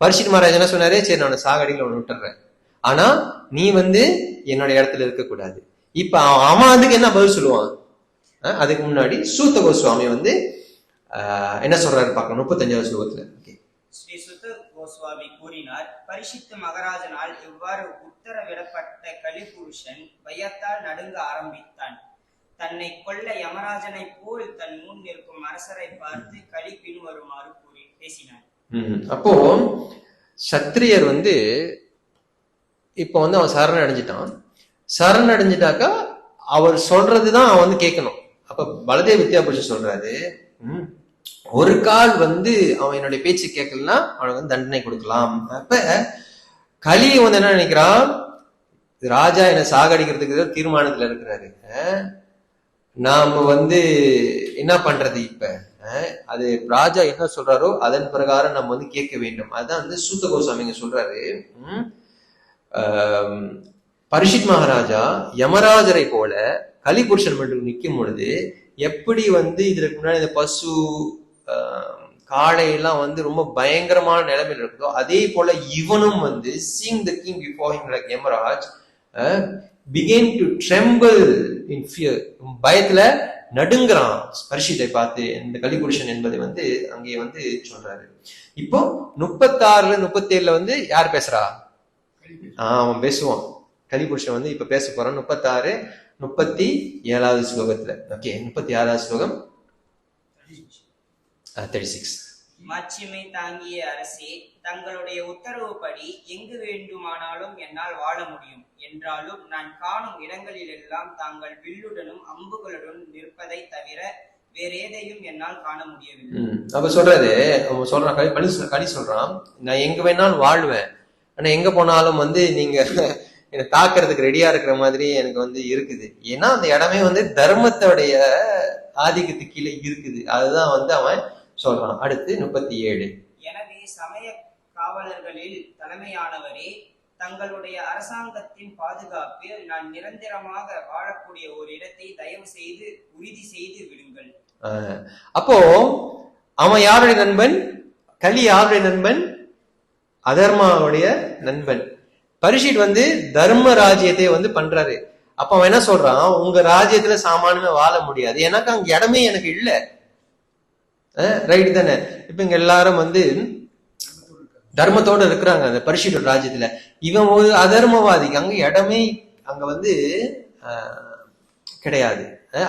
பரீட்சித் மகாராஜ் என்ன சொன்னாரு? சரி, நான் சாகடியில் ஒண்ணு விட்டுறேன், ஆனா நீ வந்து என்னோட இடத்துல இருக்க கூடாது. இப்ப அவன் அதுக்கு என்ன பதில் சொல்லுவான்? அதுக்கு முன்னாடி சூத்த கோஸ்வாமி வந்து என்ன சொல்றாரு பார்க்கணும். 35வது ஸ்லோகத்துல ஸ்ரீ சுத்த கோஸ்வாமி கூறினார், பரிசுத்த மகாராஜனால் இவ்வாறு உத்தரவிடப்பட்ட கலிபுருஷன் பயத்தால் நடுங்க ஆரம்பித்தான். தன்னை கொல்ல யமராஜனை போல் தன் முன் இருக்கும் அரசரை பார்த்து கலி பின்வருமாறு கூறி பேசினார். அப்போ சத்திரியர் வந்து இப்ப வந்து அவன் சரணடைஞ்சிட்டான். சரணடைஞ்சிட்டாக்கா அவர் சொல்றதுதான் அவன் வந்து கேட்கணும். அப்ப பலதேவ வித்யாபுருஷர் சொல்றாரு, ஒரு கால் வந்து அவன் என்னுடைய பேச்சு கேட்கலன்னா அவனுக்கு வந்து தண்டனை கொடுக்கலாம். அப்ப கலி வந்து என்ன நினைக்கிறான்? ராஜா என்ன சாகடிக்கிறதுக்கு தீர்மானத்துல இருக்கிறாரு, நாம வந்து என்ன பண்றது? இப்ப அது ராஜா என்ன சொல்றாரோ அதன் பிரகாரம் நம்ம வந்து கேட்க வேண்டும். அதுதான் வந்து சூத்த கோஸ்வாமிங்க சொல்றாரு. பரீட்சித் மகாராஜா யமராஜரை போல கலிபுருஷன் மட்டும் நிற்கும் பொழுது எப்படி வந்து இதற்கு முன்னாடி இந்த பசு காளையெல்லாம் வந்து ரொம்ப பயங்கரமான நிலைமையில இருக்குதோ அதே போல இவனும் வந்து seeing the king before him like Yamaraj began to tremble in fear. பயத்துல நடுங்கிறான் பரீட்சித்தை பார்த்து. இந்த கலிபுருஷன் என்பதை வந்து அங்கே வந்து சொல்றாரு. இப்போ 36 37 வந்து யார் பேசுறா? அவன் பேசுவான். கலிபுருஷன் வந்து இப்ப பேச போறான் 36 37வது ஸ்லோகத்துல. ஓகே, 36வது ஸ்லோகம் 36. மாட்சிமை தாங்கிய அரசே, தங்களுடைய உத்தரவுப்படி எங்கு வேண்டுமானாலும் என்னால் வாழ முடியும். என்றாலும் நான் காணும் இடங்களிலெல்லாம் தாங்கள் வில்லுடனும் அம்புகளுடன் நிற்பதை தவிர வேற ஏதையும் என்னால் காண முடியவில்லை. அப்ப சொல்றாரு, அவன் சொல்றான், கலி சொல்றான், நான் எங்க வேணாலும் வாழ்வேன், ஆனா எங்க போனாலும் வந்து நீங்க என்னை தாக்குறதுக்கு ரெடியா இருக்கிற மாதிரி எனக்கு வந்து இருக்குது. ஏன்னா அந்த இடமே வந்து தர்மத்தோடைய ஆதிக்கத்துக்கு கீழே இருக்குது. அதுதான் வந்து அவன் சொல்றான். அடுத்து 37. எனவே சமய காவலர்களில் தலைமையானவரே, தங்களுடைய அரசாங்கத்தின் பாதுகாப்பில் நான் நிரந்தரமாக வாழக்கூடிய ஒரு இடத்தை தயவு செய்து உறுதி செய்து விடுங்கள். அப்போ அவன் யாருடைய நண்பன்? கலி யாருடைய நண்பன்? அதர்மாவுடைய நண்பன். பரீட்சித் வந்து தர்ம ராஜ்யத்தை வந்து பண்றாரு. அப்ப அவன் என்ன சொல்றான்? உங்க ராஜ்யத்துல சாமானியமா வாழ முடியாது, எனக்கு அங்க இடமே எனக்கு இல்ல. ரைட் தானே? இப்ப இங்க எல்லாரும் வந்து தர்மத்தோட இருக்கிறாங்க அந்த பரீட்சித் ராஜ்யத்துல. இவன் ஒரு அதர்மவாதிக்கு அங்க இடமே அங்க வந்து கிடையாது.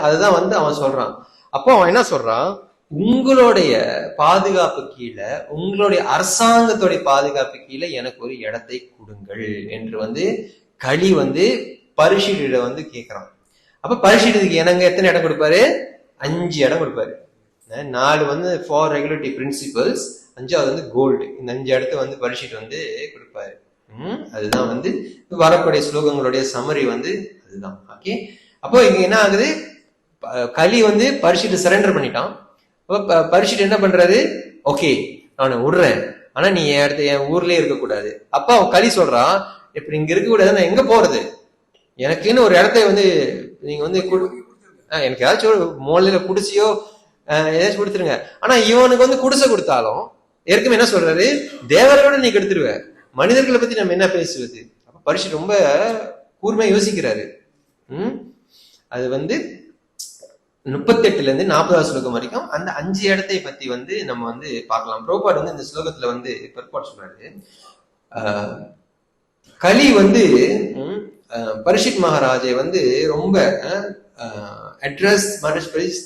அதுதான் வந்து அவன் சொல்றான். அப்போ அவன் என்ன சொல்றான்? உங்களுடைய பாதுகாப்பு கீழே, உங்களுடைய அரசாங்கத்துடைய பாதுகாப்பு கீழே எனக்கு ஒரு இடத்தை கொடுங்கள் என்று வந்து களி வந்து பரிசீலிட வந்து கேட்கிறான். அப்ப பரிசீலத்துக்கு எனக்கு எத்தனை இடம் கொடுப்பாரு? 5 இடம் கொடுப்பாரு. 4 வந்து ஃபார் ரெகுலேட்டரி பிரின்சிபல்ஸ், 5வது வந்து கோல்டு. இந்த 5 இடத்த வந்து பரிசீட்டு வந்து கொடுப்பாரு. அதுதான் வந்து வரக்கூடிய ஸ்லோகங்களுடைய சமரி வந்து அதுதான். ஓகே, அப்போ இங்க என்ன ஆகுது? களி வந்து பரிசீட்டு சரண்டர் பண்ணிட்டான். பரிசீட்டு என்ன பண்றாரு? ஓகே நான் விடுறேன், ஆனா நீ என் இடத்த என் ஊர்லயே இருக்கக்கூடாது. அப்ப அவன் களி சொல்றான், இப்ப இங்க இருக்க கூடாது, நான் எங்க போறது? எனக்குன்னு ஒரு இடத்த வந்து நீங்க வந்து எனக்கு ஏதாச்சும் ஒரு மூலையில குடிச்சியோ ஏதாச்சும் கொடுத்துருங்க. ஆனா இவனுக்கு வந்து குடிசை கொடுத்தாலும் ஏற்கனவே என்ன சொல்றாரு? தேவர்களோட நீ கெடுத்துருவ, மனிதர்களை பத்தி நம்ம என்ன பேசுவது? அப்ப பரிசு ரொம்ப கூர்மையா யோசிக்கிறாரு. அது வந்து 38ல இருந்து 40வது ஸ்லோகம் வரைக்கும் அந்த 5 இடத்தை பத்தி வந்து நம்ம வந்து பார்க்கலாம். பிரபுபாட் வந்து இந்த ஸ்லோகத்துல வந்து பர்பாட் சொல்றாரு, களி வந்து பரிஷித் மகாராஜை வந்து ரொம்ப அட்ரஸ்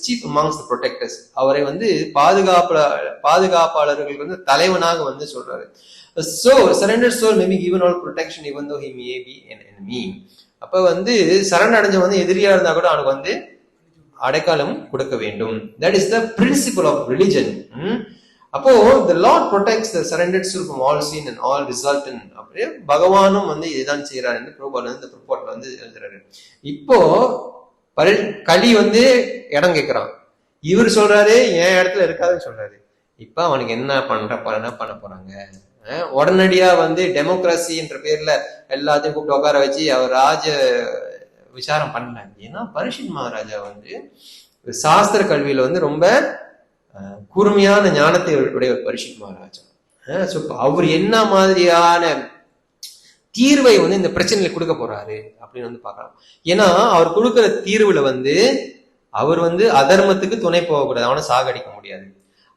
சீஃப் அமாங்ஸ் தி ப்ரொடெக்டர்ஸ், அவரை வந்து பாதுகாப்பாளர்களுக்கு வந்து தலைவனாக வந்து சொல்றாரு. So surrendered soul may be given all protection even though he may be an enemy. அப்ப வந்து சரணடைஞ்ச வந்து எதிரியா இருந்தா கூட அவனுக்கு வந்து அடைக்காலம் கொடுக்க வேண்டும். That is the principle of religion. அப்போ the Lord protects the surrendered soul from all sin and all resultant. அப்படியே பகவானும் வந்து இதுதான் செய்யறாரு என்று பிரபுபாட் வந்து இந்த ரிப்போர்ட்ல வந்து எழுதுறாரு. இப்போ களி வந்து இடம் கேட்கிறான், இவர் சொல்றாரு என் இடத்துல இருக்காதுன்னு சொல்றாரு. இப்ப அவனுக்கு என்ன பண்ண போறாங்க? உடனடியா வந்து டெமோக்ரஸி என்ற பேர்ல எல்லாத்தையும் கூப்பிட்டு உட்கார வச்சு அவர் ராஜ விசாரம் பண்ணல. ஏன்னா பரிஷித் மகாராஜா வந்து சாஸ்திர கல்வியில வந்து ரொம்ப கூர்மையான ஞானத்தை உடைய பரிஷித் மகாராஜா. அவர் என்ன மாதிரியான தீர்வை வந்து இந்த பிரச்சனையில கொடுக்க போறாரு அப்படின்னு வந்து பார்க்கலாம். ஏன்னா அவர் கொடுக்கிற தீர்வுல வந்து அவர் வந்து அதர்மத்துக்கு துணை போகக்கூடாது, அவனை சாகடிக்க முடியாது,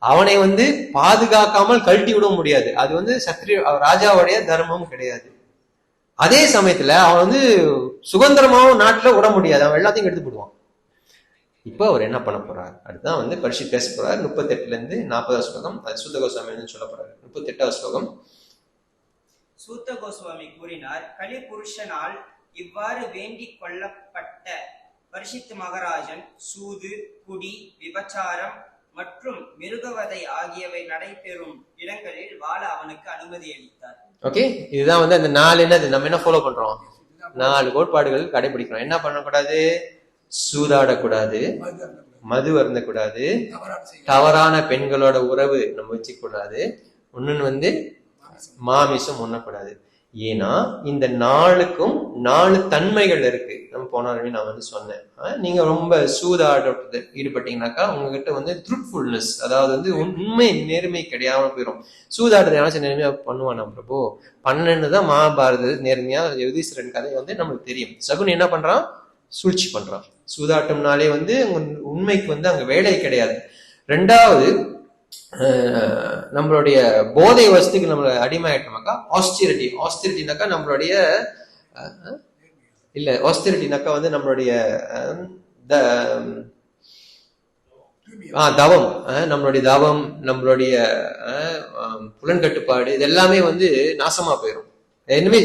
அவனை வந்து பாதுகாக்காமல் கழட்டி விட முடியாது. அது வந்து ராஜாவுடைய தர்மம் கிடையாது. அதே சமயத்துல அவன் வந்து சுதந்திரமாவும் நாட்டுல விட முடியாது, அவன் எல்லாத்தையும் எடுத்து போடுவான். இப்ப அவர் என்ன பண்ண போறார்? அதுதான் வந்து பரிஷித் பேச போறார். 38ல இருந்து 40வது ஸ்லோகம். அது சூத்த கோஸ்வாமி சொல்ல போறாரு. 38வது ஸ்லோகம். சூத்த கோஸ்வாமி கூறினார், களி புருஷனால் இவ்வாறு வேண்டிக் கொள்ளப்பட்ட பரிஷித் மகாராஜன் சூது, குடி, விபச்சாரம் மற்றும் மிருகவதை ஆகியவை நடைபெறும் இடங்களில் வாழ அவனுக்கு அனுமதி அளித்தார். ஓகே, இதுதான் வந்து அந்த 4 என்னது நம்ம என்ன ஃபாலோ பண்றோம்? 4 கோட்பாடுகள் கடைபிடிக்கிறோம். என்ன பண்ணக்கூடாது? சூதாடக்கூடாது, மது அருந்தக்கூடாது, தவறான பெண்களோட உறவு நம்ம வச்சுக்க கூடாது, ஒன்னு வந்து மாமிசம் உண்ணக்கூடாது. ஏன்னா இந்த 4க்கும் 4 தன்மைகள் இருக்கு. நம்ம போன நான் வந்து சொன்னேன், நீங்க ரொம்ப சூதாடுறது ஈடுபட்டீங்கன்னாக்கா உங்ககிட்ட வந்து ட்ரூத்ஃபுல்னஸ், அதாவது வந்து உண்மை நேர்மை கிடையாம போயிடும். சூதாடுறது யாராச்சும் நேர்மையா பண்ணுவானா பிரபு? பண்ணன்னு தான் மகாபாரத நேர்மையா யுதிஷ்டிரன் கதை வந்து நம்மளுக்கு தெரியும். சகுனி என்ன பண்றான்? சூழ்ச்சி பண்றான். சூதாட்டம்னாலே வந்து உண்மைக்கு வந்து அங்க வேலை கிடையாது. 2வது நம்மளுடைய போதை வசதிக்கு நம்ம அடிமையாயிட்டோம்னாக்கா ஆஸ்டிரிட்டினாக்கா நம்மளுடைய இல்ல ஆஸ்டிரிட்டினாக்கா வந்து நம்மளுடைய தவம், நம்மளுடைய தவம், நம்மளுடைய புலன்கட்டுப்பாடு, இது எல்லாமே வந்து நாசமா போயிடும். இனிமே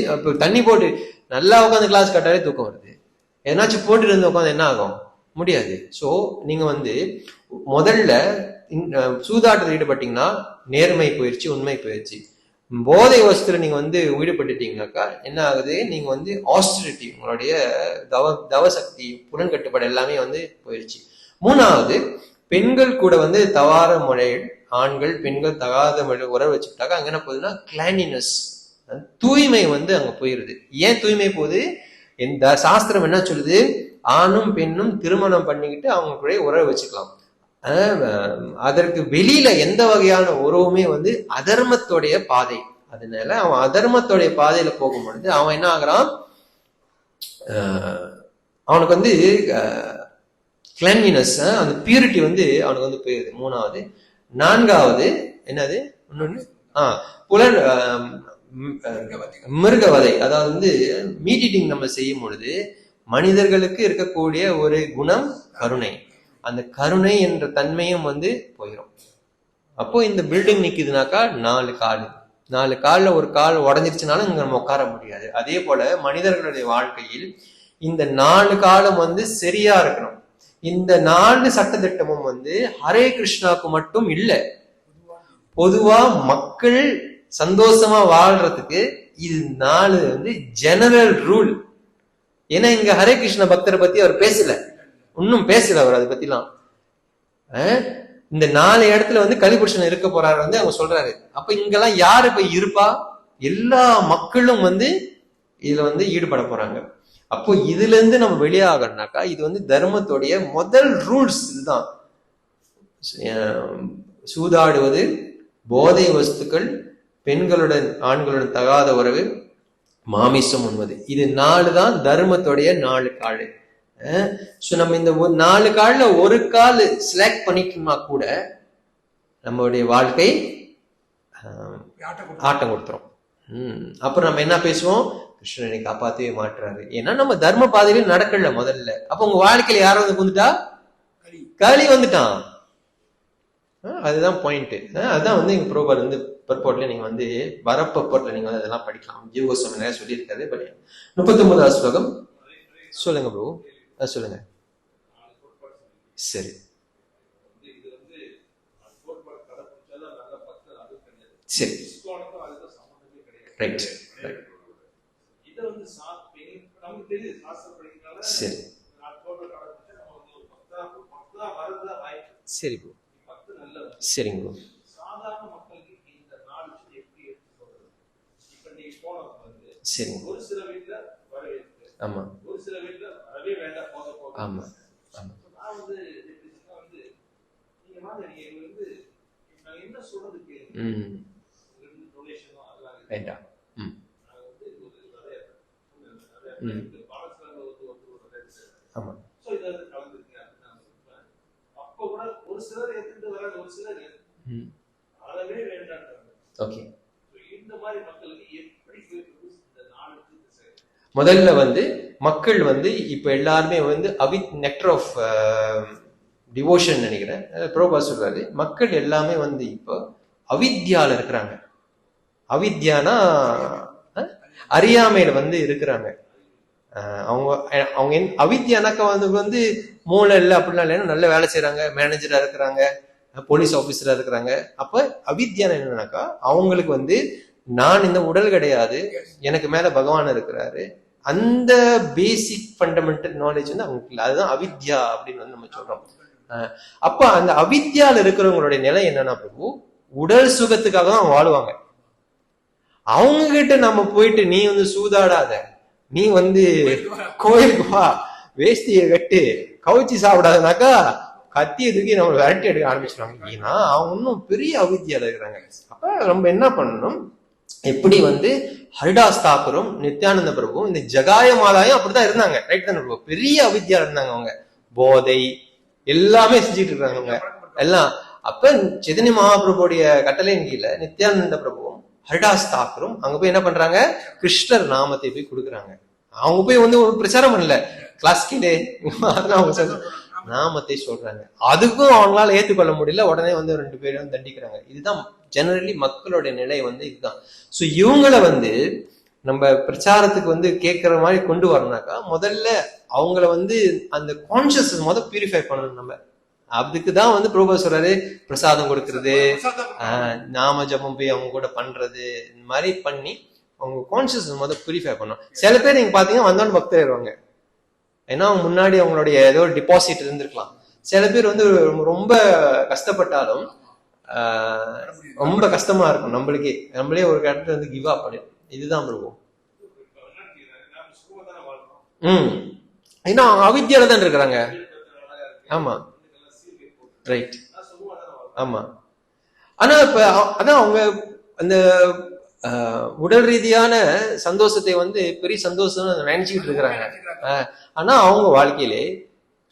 தண்ணி போட்டு நல்லா உட்காந்து கிளாஸ் கட்டாலே தூக்கம் வருது, ஏதாச்சும் போட்டு இருந்து உட்காந்து என்ன ஆகும்? முடியாது. சோ நீங்க வந்து முதல்ல சூதாட்டத்தில் ஈடுபட்டீங்கன்னா நேர்மை போயிடுச்சு, உண்மை போயிடுச்சு. போதை வசத்துல நீங்க வந்து ஈடுபட்டுட்டீங்கன்னாக்கா என்ன ஆகுது? நீங்க வந்து ஆஸ்டிரிட்டி, உங்களுடைய தவசக்தி, புலன்கட்டுப்பாடு எல்லாமே வந்து போயிடுச்சு. 3வது பெண்கள் கூட வந்து தவறான முறையில் ஆண்கள் பெண்கள் தகாத முறையில் உறவு வச்சுக்கிட்டாக்கா அங்க என்ன போகுதுன்னா கிளானினஸ், தூய்மை வந்து அங்க போயிருது. ஏன் தூய்மை போகுது? இந்த சாஸ்திரம் என்ன சொல்லுது? ஆணும் பெண்ணும் திருமணம் பண்ணிக்கிட்டு அவங்களுடைய உறவு வச்சுக்கலாம். அதற்கு வெளியில எந்த வகையான உறவுமே வந்து அதர்மத்தோடைய பாதை. அதனால அவன் அதர்மத்தோடைய பாதையில போகும் பொழுது அவன் என்ன ஆகுறான்? அவனுக்கு வந்து கிளீன்லினஸ், அந்த பியூரிட்டி வந்து அவனுக்கு வந்து போயிருது. 3வது. 4வது என்னது? இன்னொன்னு புலன் மிருகவதை, அதாவது வந்து மீட் ஈட்டிங் நம்ம செய்யும் பொழுது மனிதர்களுக்கு இருக்கக்கூடிய ஒரு குணம் கருணை. அந்த கருணை என்ற தன்மையும் வந்து போயிடும். அப்போ இந்த பில்டிங் நிக்குதுனாக்கா 4 காலில் ஒரு கால் உடஞ்சிருச்சுனாலும் இங்க நம்ம உட்கார முடியாது. அதே போல மனிதர்களுடைய வாழ்க்கையில் இந்த 4 காலம் வந்து சரியா இருக்கணும். இந்த 4 சட்டத்திட்டமும் வந்து ஹரே கிருஷ்ணாவுக்கு மட்டும் இல்லை, பொதுவா மக்கள் சந்தோஷமா வாழ்றதுக்கு இது 4 வந்து ஜெனரல் ரூல். ஏன்னா இங்க ஹரே கிருஷ்ண பக்தரை பத்தி அவர் இன்னும் பேசல அவர் அதை பத்திலாம். இந்த 4 இடத்துல வந்து கலிபுருஷன் இருக்க போறாரு வந்து அவங்க சொல்றாரு. அப்ப இங்கெல்லாம் யாரு இப்ப இருப்பா? எல்லா மக்களும் வந்து இதுல வந்து ஈடுபட போறாங்க. அப்போ இதுல இருந்து நம்ம வெளியாகணும்னாக்கா இது வந்து தர்மத்துடைய முதல் ரூல்ஸ் இதுதான். சூதாடுவது, போதை வஸ்துக்கள், பெண்களுடன் ஆண்களுடன் தகாத உறவு, மாமிசம் உண்பது, இது 4 தான் தர்மத்துடைய 4 கால். நம்ம இந்த 4 கால்ல ஒரு கால் செலக்ட் பண்ணிக்கணும்னா கூட நம்மளுடைய வாழ்க்கை ஆட்டம் கொடுத்துரும். அப்புறம் நம்ம என்ன பேசுவோம்? கிருஷ்ணனை காப்பாற்றவே மாட்டுறாரு. ஏன்னா நம்ம தர்ம பாதையில நடக்கல முதல்ல. அப்ப உங்க வாழ்க்கையில யாரும் வந்து வந்துட்டா? களி வந்துட்டான். அதுதான் பாயிண்ட். அதுதான் வந்து எங்க ப்ரோபர் வந்து பர்போர்ட்ல நீங்க வந்து வரப்போர்ட்ல நீங்க வந்து அதெல்லாம் படிக்கலாம். ஜீவகோஸ்வாமி நிறைய சொல்லியிருக்காரு. 39வது ஸ்லோகம் சொல்லுங்க ப்ரோ. சொல்லுங்க. சரி சரி ரைட் சரி சரி ப்ரோ. சரிங்க ப்ரோ. சரிங்க. ஆமா ஆமா ஆமா வேண்டாம். ஆமா ஓகே. முதல்ல வந்து மக்கள் வந்து இப்ப எல்லாருமே வந்து நெக்டர் ஆஃப் டிவோஷன் நினைக்கிறேன் ப்ரோபா சொல்றாரு. மக்கள் எல்லாமே வந்து இப்போ அவித்யால இருக்கிறாங்க. அவித்யானா அறியாமையில வந்து இருக்கிறாங்க. அவங்க அவித்யானாக்கா வந்து மூளை இல்லை அப்படின்னா இல்லைன்னா நல்ல வேலை செய்யறாங்க, மேனேஜரா இருக்கிறாங்க, போலீஸ் ஆபீசரா இருக்கிறாங்க. அப்ப அவித்யானா என்னன்னாக்கா அவங்களுக்கு வந்து நான் இந்த உடல் கிடையாது, எனக்கு மேல பகவான் இருக்கிறாரு, அந்த பேசிக் ஃபண்டமெண்டல் நாலேஜ் வந்து அவங்களுக்கு இல்லை. அதுதான் அவித்யா அப்படின்னு வந்து நம்ம சொல்றோம். அப்ப அந்த அவித்யால இருக்கிறவங்களுடைய நிலை என்னன்னா பிரபு, உடல் சுகத்துக்காக தான் வாழ்வாங்க. அவங்க கிட்ட நம்ம போயிட்டு நீ வந்து சூதாடாத, நீ வந்து கோயிலுக்கு வா, வேஷ்டியை கட்டு, கவுச்சி சாப்பிடாதனாக்கா கத்திய தூக்கி நம்ம விரட்டி எடுக்க ஆரம்பிச்சிருவாங்க. ஏன்னா அவங்க இன்னும் பெரிய அவித்யால இருக்கிறாங்க. அப்ப நம்ம என்ன பண்ணணும்? எப்படி வந்து ஹரிதாஸ் தாக்கூரும் நித்யானந்த பிரபுவும் இந்த ஜகாய மாதாயும் அப்படிதான் இருந்தாங்க. ரைட் தானே பிரபு? பெரிய அவித்யால இருந்தாங்க. அவங்க போதை எல்லாமே செஞ்சுட்டு இருக்காங்க அவங்க எல்லாம். அப்ப சைதன்ய மகாபிரபுடைய கட்டளையின் கீழே நித்யானந்த பிரபுவும் ஹரிதாஸ் தாக்கூரும் அங்க போய் என்ன பண்றாங்க? கிருஷ்ணர் நாமத்தை போய் கொடுக்குறாங்க. அவங்க போய் வந்து ஒரு பிரச்சாரம் பண்ணல, கிளாஸ் கீழே அவங்க நாமத்தை சொல்றாங்க. அதுக்கும் அவங்களால ஏற்றுக்கொள்ள முடியல. உடனே வந்து 2 பேரும் தண்டிக்கிறாங்க. இதுதான் ஜெனரலி மக்களுடைய நிலை வந்து இதுதான். ஸோ இவங்களை வந்து நம்ம பிரச்சாரத்துக்கு வந்து கேட்கற மாதிரி கொண்டு வரணும்னாக்கா முதல்ல அவங்கள வந்து அந்த கான்சியஸ் பியூரிஃபை பண்ணணும். நம்ம அதுக்குதான் வந்து பிரபு சொல்றாரு, பிரசாதம் கொடுக்கறது, நாம ஜபம் போய் அவங்க கூட பண்றது, இந்த மாதிரி பண்ணி அவங்க கான்சியஸ் பியூரிஃபை பண்ணணும். சில பேர் நீங்க பாத்தீங்கன்னா வந்தோன்னு பக்தர் வருவாங்க. ஏன்னா முன்னாடி அவங்களுடைய ஏதோ ஒரு டிபாசிட் இருந்திருக்கலாம். சில பேர் வந்து ரொம்ப கஷ்டப்பட்டாலும் ரொம்ப கஷ்டமா இருக்கும் நம்மளுக்கே, நம்மளே ஒரு இடத்துல வந்து கிவ் அப் பண்ணிடும். இதுதான் இருக்கும். ஏன்னா அவித்யால தான் இருக்கிறாங்க. ஆமா ரைட். ஆமா. ஆனா இப்ப அதான் அவங்க அந்த உடல் ரீதியான சந்தோஷத்தை வந்து பெரிய சந்தோஷம் நினைச்சுக்கிட்டு இருக்கிறாங்க. ஆனா அவங்க வாழ்க்கையிலே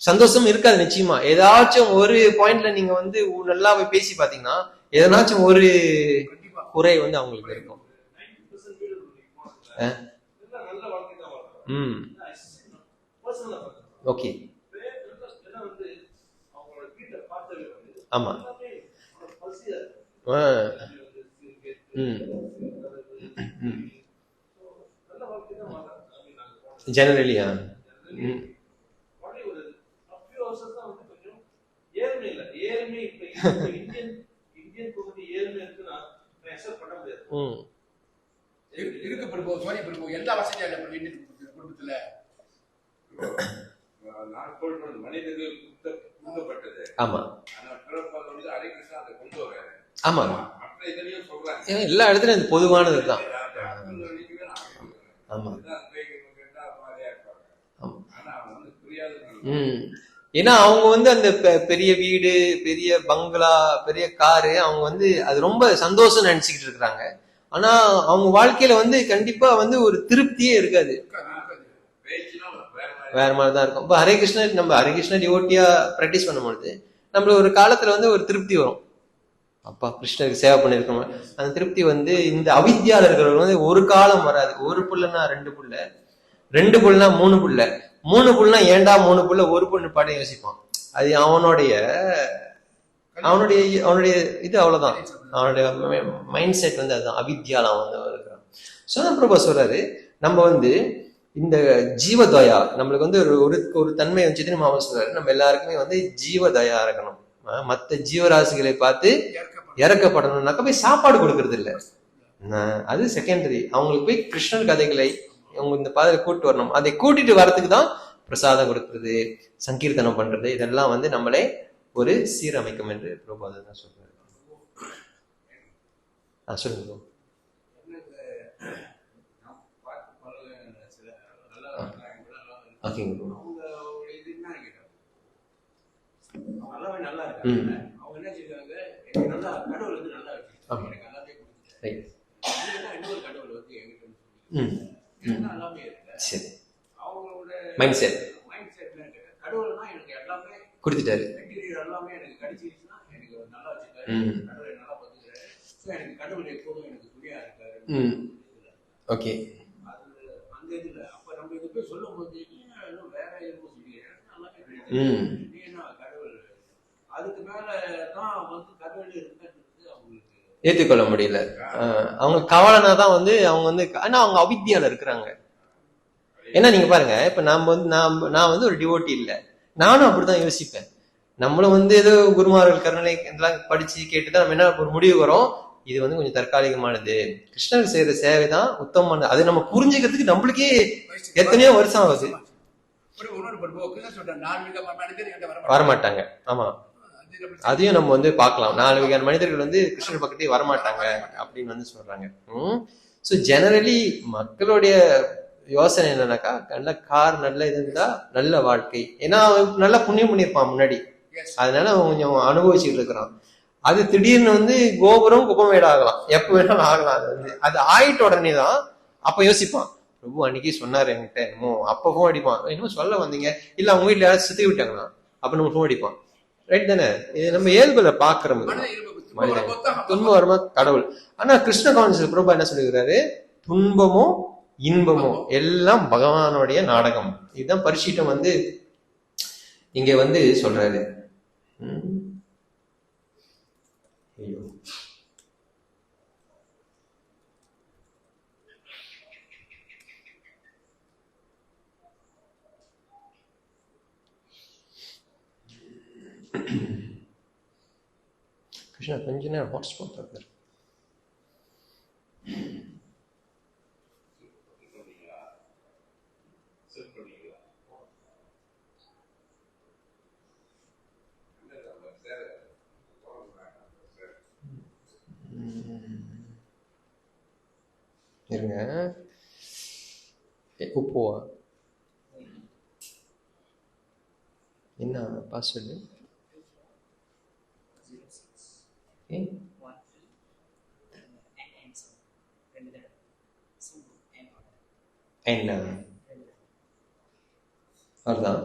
சந்தோஷம் இருக்காது நிச்சயமா. ஏதாச்சும் ஒரு பாயிண்ட்ல நீங்க வந்து நல்லா பேசி பாத்தீங்கன்னா எதனாச்சும் ஒரு குறை வந்து அவங்களுக்கு இருக்கும். ஓகே. ஆமா. ஆ. ம். ம். ஜெனரலியா. ம். ம். இருக்கு பிரபு, சாரி பிரபு, எல்லா வசதியும் இல்லை பிரபு இந்தியன் குடும்பத்துல. மனிதர்கள் கொடுக்கப்பட்டது. ஆமா ஹரே கிருஷ்ணா அதை கொண்டு வர. ஆமா மற்ற இதுலயும் சொல்றாங்க. எல்லா இடத்துலயும் அது பொதுவானது தான். ஆமா ஏன்னா அவங்க வந்து அந்த பெரிய வீடு, பெரிய பங்களா, பெரிய காரு, அவங்க வந்து அது ரொம்ப சந்தோஷம் நினைச்சுக்கிட்டு இருக்கிறாங்க. ஆனா அவங்க வாழ்க்கையில வந்து கண்டிப்பா வந்து ஒரு திருப்தியே இருக்காது, வேற மாதிரிதான் இருக்கும். இப்ப ஹரே கிருஷ்ணா, நம்ம ஹரே கிருஷ்ணா டிவோட்டியா பிராக்டிஸ் பண்ணும்பொழுது நம்மள ஒரு காலத்துல வந்து ஒரு திருப்தி வரும். அப்பா கிருஷ்ணருக்கு சேவை பண்ணிருக்கோம், அந்த திருப்தி வந்து இந்த அவித்யாளர்கள் வந்து ஒரு காலம் வராது. ஒரு புள்ளனா 2 புள்ள, 2 புள்ளனா 3 புள்ள, 3 புள்ளனா ஏண்டா 3 புள்ள ஒரு பொண்ணு பாடம் யோசிப்பான். அது அவனுடைய அவனுடைய அவனுடைய இது அவ்வளவுதான். அவனுடைய மைண்ட் செட் வந்து அதுதான், அவித்யால அவன் வந்து இருக்கிறான். சோதம் பிரபா சொல்றாரு, நம்ம வந்து இந்த ஜீவதயா நம்மளுக்கு வந்து ஒரு ஒரு தன்மை வச்சுட்டு மாமா சொல்றாரு, நம்ம எல்லாருக்குமே வந்து ஜீவதயா இருக்கணும். மற்ற ஜீவராசிகளை பார்த்து இறக்கப்படணும்னாக்க போய் சாப்பாடு கொடுக்கறது இல்லை, அது செகண்டரி. அவங்களுக்கு போய் கிருஷ்ணன் கதைகளை அவங்க இந்த பாதையில கூட்டு வரணும். அதை கூட்டிட்டு வரதுக்கு தான் பிரசாதம் கொடுக்கறது, சங்கீர்த்தனம் பண்றது, இதெல்லாம் வந்து நம்மளே ஒரு சீரமைக்கும் என்று பிரபுபாதர் தான் சொல்றாரு. சொல்லுங்க. நல்லா இருக்கு. அவங்க என்ன செய்வாங்க, எனக்கு நல்லா கடவுள் வந்து நல்லா வச்சிருக்காங்க, எனக்கு எல்லாமே கொடுத்துட்டாரு. இன்னொரு கடவுள் வந்து என்கிட்ட எல்லாமே இருக்கு. சரி, அவங்களோட மைண்ட் செட் கடவுள்னா எனக்கு எல்லாமே கொடுத்துட்டாரு, எல்லாமே எனக்கு கிடைச்சிருச்சுன்னா எனக்கு நல்லா வச்சிருக்காரு, கடவுளை நல்லா பார்த்துக்கிறாரு. ஸோ எனக்கு கடவுள் எப்போதும் எனக்கு துணையா இருக்காரு. ஓகே, அது அந்த இதுல அப்ப நம்ம இது போய் சொல்லும் போது வேற எதுவும் சொல்லி கடவுள் அதுக்கு மேலதான் வந்து கடவுள் இருக்கிறது அவங்களுக்கு ஏற்றுக்கொள்ள முடியல. அவங்க கவலைனா தான் வந்து அவங்க வந்து, ஆனா அவங்க அவித்யால இருக்கிறாங்க. ஏன்னா நீங்க பாருங்க, இப்ப நாம வந்து நான் வந்து ஒரு டிவோட்டி இல்லை, நானும் அப்படித்தான் யோசிப்பேன். நம்மளும் வந்து ஏதோ குருமார்கள் கருணை இதெல்லாம் படிச்சு கேட்டுதான் நம்ம என்ன ஒரு முடிவு வரும், இது வந்து கொஞ்சம் தற்காலிகமானது, கிருஷ்ணருக்கு செய்யற சேவை தான் உத்தமமானது. அதை நம்ம புரிஞ்சுக்கிறதுக்கு நம்மளுக்கே எத்தனையோ வருஷம் ஆகுது. வரமாட்டாங்க. ஆமா, அதையும் நம்ம வந்து பார்க்கலாம். 4 வகையான மனிதர்கள் வந்து கிருஷ்ணர் பக்கத்தே வரமாட்டாங்க அப்படின்னு வந்து சொல்றாங்க. ஸோ ஜெனரலி மக்களுடைய யோசனை என்னன்னாக்கா, நல்ல கார் நல்ல இது இருந்தா நல்ல வாழ்க்கை. ஏன்னா நல்லா புண்ணியம் பண்ணியிருப்பான் முன்னாடி, அதனால அவன் கொஞ்சம் அனுபவிச்சுட்டு இருக்கிறான். அது திடீர்னு வந்து கோபுரம் குப்பமேடு ஆகலாம், எப்ப வேணாலும் ஆகலாம். அது வந்து அது ஆயிட்ட உடனே தான் அப்ப யோசிப்பான், பிரபு அன்னைக்கு சொன்னாரு என்கிட்ட, என்னமோ அப்ப ஃபோன் அடிப்பான், என்னமோ சொல்ல வந்தீங்க, இல்ல அவங்க வீட்டுல யாராவது சுத்தி விட்டாங்கன்னா அப்ப நம்ம ஃபோன் அடிப்பான். ரைட் தானே? இது நம்ம இயல்புல பாக்குறோம். மனிதன் துன்பம் வருமா கடவுள். ஆனா கிருஷ்ண கான்சியஸ் பிரபா என்ன சொல்லுகிறாரு, துன்பமோ இன்பமோ எல்லாம் பகவானுடைய நாடகம். இதுதான் பரிசீட்டம் வந்து இங்க வந்து சொல்றாரு. ஐயோ, கிருஷ்ணா கொஞ்ச நேரம் ஹாட்ஸ்பாட் பார்த்தாரு. இருங்க, உப்போவா என்ன பாஸ்வேர்டு? என்ன அதுதான்